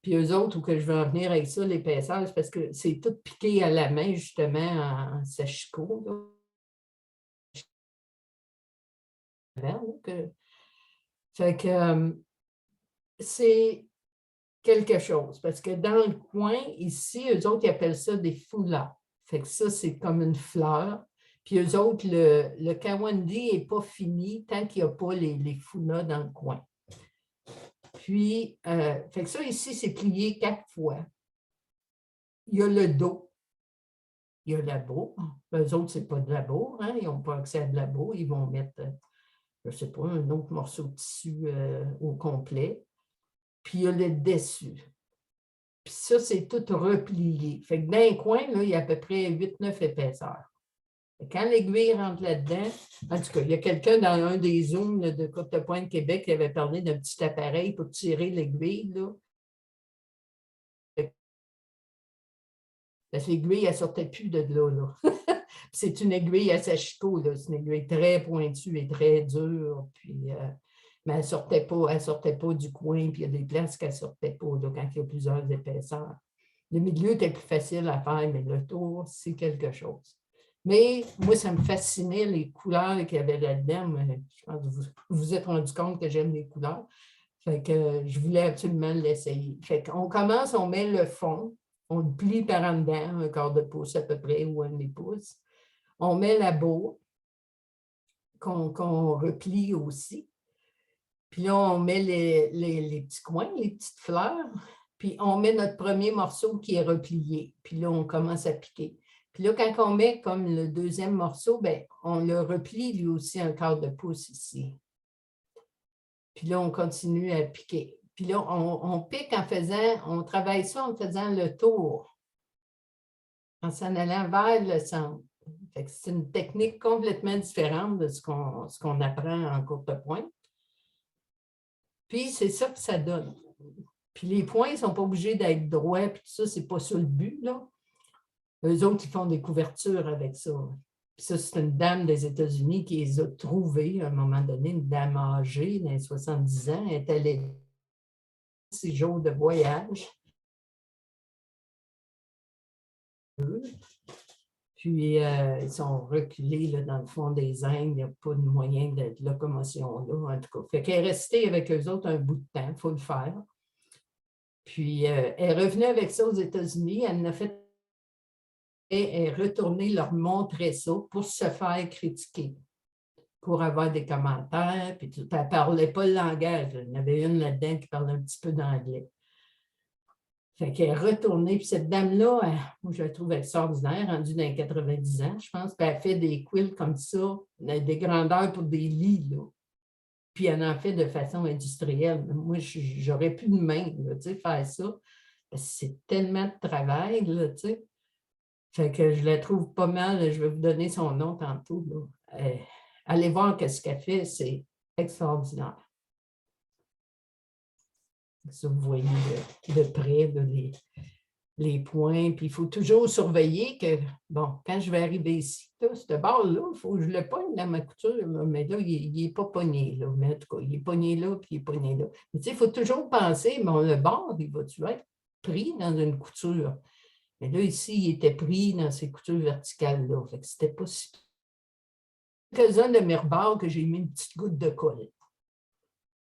Puis eux autres, où que je veux en venir avec ça, l'épaisseur, c'est parce que c'est tout piqué à la main, justement, en sachicot. Fait que c'est quelque chose. Parce que dans le coin, ici, eux autres, ils appellent ça des foulards. Fait que ça, c'est comme une fleur. Puis eux autres, le Kawandi n'est pas fini tant qu'il n'y a pas les foulards dans le coin. Puis, fait que ça, ici, c'est plié 4 fois. Il y a le dos. Il y a la bourre. Eux autres, ce n'est pas de la bourre. Hein? Ils n'ont pas accès à de la bourre. Ils vont mettre, je ne sais pas, un autre morceau de tissu au complet. Puis il y a le dessus. Puis ça, c'est tout replié. Fait que dans un coin, là, il y a à peu près 8-9 épaisseurs. Et quand l'aiguille rentre là-dedans, en tout cas, il y a quelqu'un dans un des Zooms là, de Courtepointe, Québec, qui avait parlé d'un petit appareil pour tirer l'aiguille. Parce que l'aiguille, elle ne sortait plus de là. C'est une aiguille à sachicot, c'est une aiguille très pointue et très dure. Puis, mais elle ne sortait pas du coin, puis il y a des places qu'elle ne sortait pas là, quand il y a plusieurs épaisseurs. Le milieu était plus facile à faire, mais le tour, c'est quelque chose. Mais moi, ça me fascinait les couleurs qu'il y avait là-dedans. Je pense que vous vous êtes rendu compte que j'aime les couleurs. Fait que je voulais absolument l'essayer. Fait qu'on commence, on met le fond, on le plie par en dedans, un quart de pouce à peu près, ou un demi-pouce. On met la bourre qu'on replie aussi. Puis là, on met les petits coins, les petites fleurs. Puis on met notre premier morceau qui est replié. Puis là, on commence à piquer. Puis là, quand on met comme le deuxième morceau, bien, on le replie lui aussi un quart de pouce ici. Puis là, on continue à piquer. Puis là, on pique on travaille ça en faisant le tour. en s'en allant vers le centre. C'est une technique complètement différente de ce qu'on apprend en courte pointe. Puis, c'est ça que ça donne. Puis, les points ne sont pas obligés d'être droits, puis tout ça, c'est pas ça le but, là. Eux autres, ils font des couvertures avec ça. Puis ça, c'est une dame des États-Unis qui les a trouvés à un moment donné, une dame âgée, dans les 70 ans, elle est allée 6 jours de voyage. Puis, ils sont reculés là, dans le fond des Indes. Il n'y a pas de moyen de locomotion là, en tout cas. Fait qu'elle est restée avec eux autres un bout de temps, il faut le faire. Puis, elle est revenue avec ça aux États-Unis. Elle en a fait et est retournée leur montrer ça pour se faire critiquer, pour avoir des commentaires. Puis, elle ne parlait pas le langage. Il y en avait une là-dedans qui parlait un petit peu d'anglais. Fait qu'elle est retournée. Puis cette dame-là, moi, je la trouve extraordinaire, rendue dans les 90 ans, je pense. Puis elle fait des quilts comme ça, des grandeurs pour des lits, là. Puis elle en fait de façon industrielle. Moi, j'aurais plus de main, là, tu sais, faire ça. C'est tellement de travail, là, tu sais. Fait que je la trouve pas mal. Je vais vous donner son nom tantôt, là. Allez voir ce qu'elle fait, c'est extraordinaire. Ça, vous voyez de près là, les points. Puis il faut toujours surveiller que, bon, quand je vais arriver ici, là, ce bord-là, il faut que je le pogne dans ma couture, là, mais là, il n'est pas pogné, là. Mais en tout cas, il est pogné là, puis il est pogné là. Mais tu sais, il faut toujours penser, bon, le bord, il va-tu être pris dans une couture? Mais là, ici, il était pris dans ces coutures verticales-là. Fait que c'était pas si... Quelques-uns de mes rebords que j'ai mis une petite goutte de colle.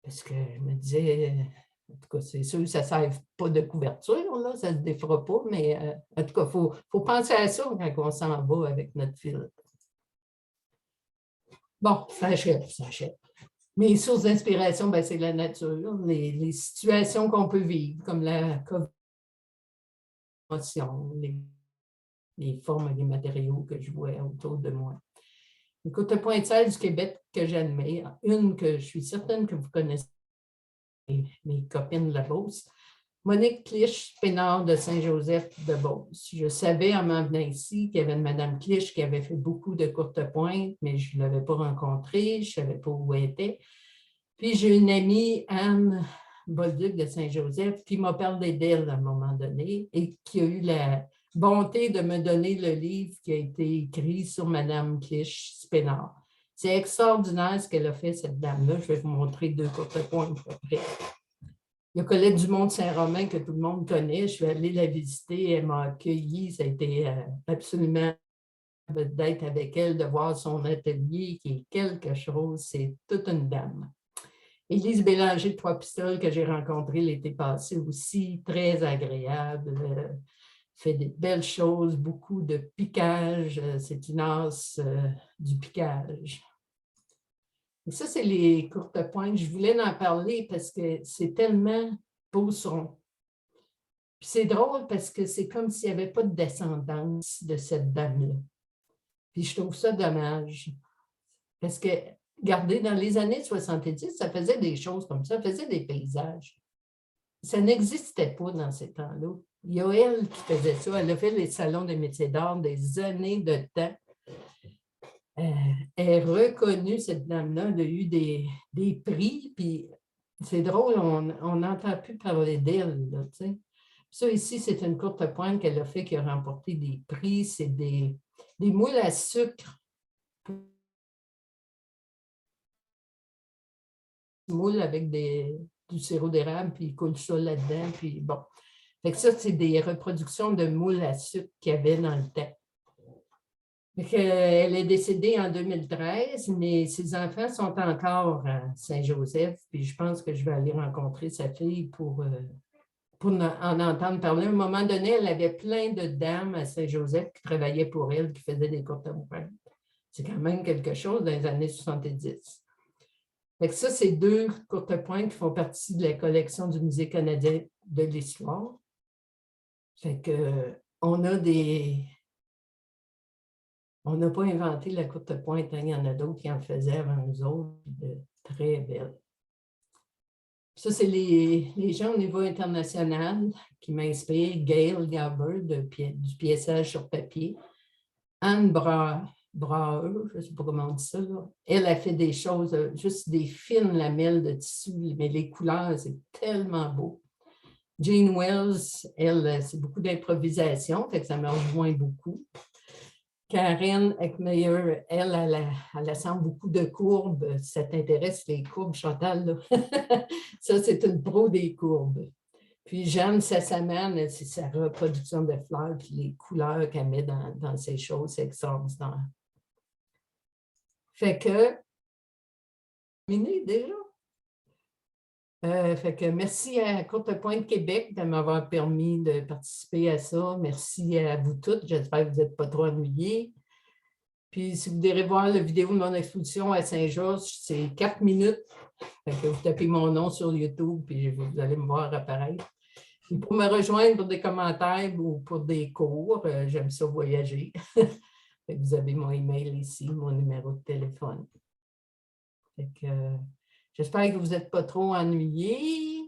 Parce que je me disais... En tout cas, c'est sûr que ça ne sert pas de couverture, là, ça ne se défera pas, mais en tout cas, il faut penser à ça quand on s'en va avec notre fil. Bon, ça achète, ça achète. Mes sources d'inspiration, ben, c'est la nature, les situations qu'on peut vivre, comme la commotion, les formes et les matériaux que je vois autour de moi. Écoute, le point de salle du Québec que j'admire, une que je suis certaine que vous connaissez, mes copines de la Beauce, Monique Clich-Pénard de Saint-Joseph de Beauce. Je savais en m'en venant ici qu'il y avait une Madame Clich qui avait fait beaucoup de courtes pointes, mais je ne l'avais pas rencontrée, je ne savais pas où elle était. Puis j'ai une amie, Anne Bolduc de Saint-Joseph, qui m'a parlé d'elle à un moment donné et qui a eu la bonté de me donner le livre qui a été écrit sur Madame Clich-Pénard. C'est extraordinaire ce qu'elle a fait, cette dame-là. Je vais vous montrer 2 courtes pointes après. Il y a Colette Dumont de Saint-Romain que tout le monde connaît. Je suis allée la visiter, elle m'a accueillie. Ça a été absolument d'être avec elle, de voir son atelier qui est quelque chose. C'est toute une dame. Élise Bélanger de Trois-Pistoles que j'ai rencontrée l'été passé aussi, très agréable. Fait des belles choses, beaucoup de piquage. C'est une as du piquage. Et ça, c'est les courtes pointes. Je voulais en parler parce que c'est tellement beau son. Puis c'est drôle parce que c'est comme s'il n'y avait pas de descendance de cette dame-là. Puis je trouve ça dommage. Parce que, regardez, dans les années 70, ça faisait des choses comme ça faisait des paysages. Ça n'existait pas dans ces temps-là. Il y a elle qui faisait ça. Elle a fait les salons des métiers d'art des années de temps. Elle est reconnue, cette dame-là. Elle a eu des prix, puis c'est drôle, on n'entend plus parler d'elle, là, tu sais. Ça, ici, c'est une courte pointe qu'elle a fait qui a remporté des prix. C'est des moules à sucre. Moules avec du sirop d'érable, puis il coule ça là-dedans, puis bon. Fait que ça, c'est des reproductions de moules à sucre qu'il y avait dans le temps. Elle est décédée en 2013, mais ses enfants sont encore à Saint-Joseph, puis je pense que je vais aller rencontrer sa fille pour en entendre parler. À un moment donné, elle avait plein de dames à Saint-Joseph qui travaillaient pour elle, qui faisaient des courtes pointes. C'est quand même quelque chose dans les années 70. Fait que ça, c'est 2 courtes pointes qui font partie de la collection du Musée canadien de l'histoire. Fait que on n'a pas inventé la courte pointe, hein. Il y en a d'autres qui en faisaient avant nous autres, de très belles. Ça, c'est les gens au niveau international qui m'inspirent. Gail Gabbard du piéçage sur papier. Anne Brauer, je ne sais pas comment on dit ça. Là. Elle a fait des choses, juste des fines lamelles de tissu, mais les couleurs, c'est tellement beau. Jane Wells, elle, c'est beaucoup d'improvisation, fait que ça me rejoint beaucoup. Karen Eckmeyer, elle assemble beaucoup de courbes. Si ça t'intéresse, les courbes, Chantal, là. Ça, c'est une pro des courbes. Puis Jeanne Sassaman, c'est sa reproduction de fleurs, puis les couleurs qu'elle met dans ces choses, c'est extraordinaire. Fait que, terminé déjà. Fait que merci à Courtepointe Québec de m'avoir permis de participer à ça. Merci à vous toutes. J'espère que vous n'êtes pas trop ennuyés. Puis, si vous voulez voir la vidéo de mon exposition à Saint-Georges, c'est 4 minutes. Fait que vous tapez mon nom sur YouTube, puis vous allez me voir apparaître. Puis pour me rejoindre pour des commentaires ou pour des cours, j'aime ça voyager. Fait que vous avez mon email ici, mon numéro de téléphone. Fait que, j'espère que vous n'êtes pas trop ennuyés.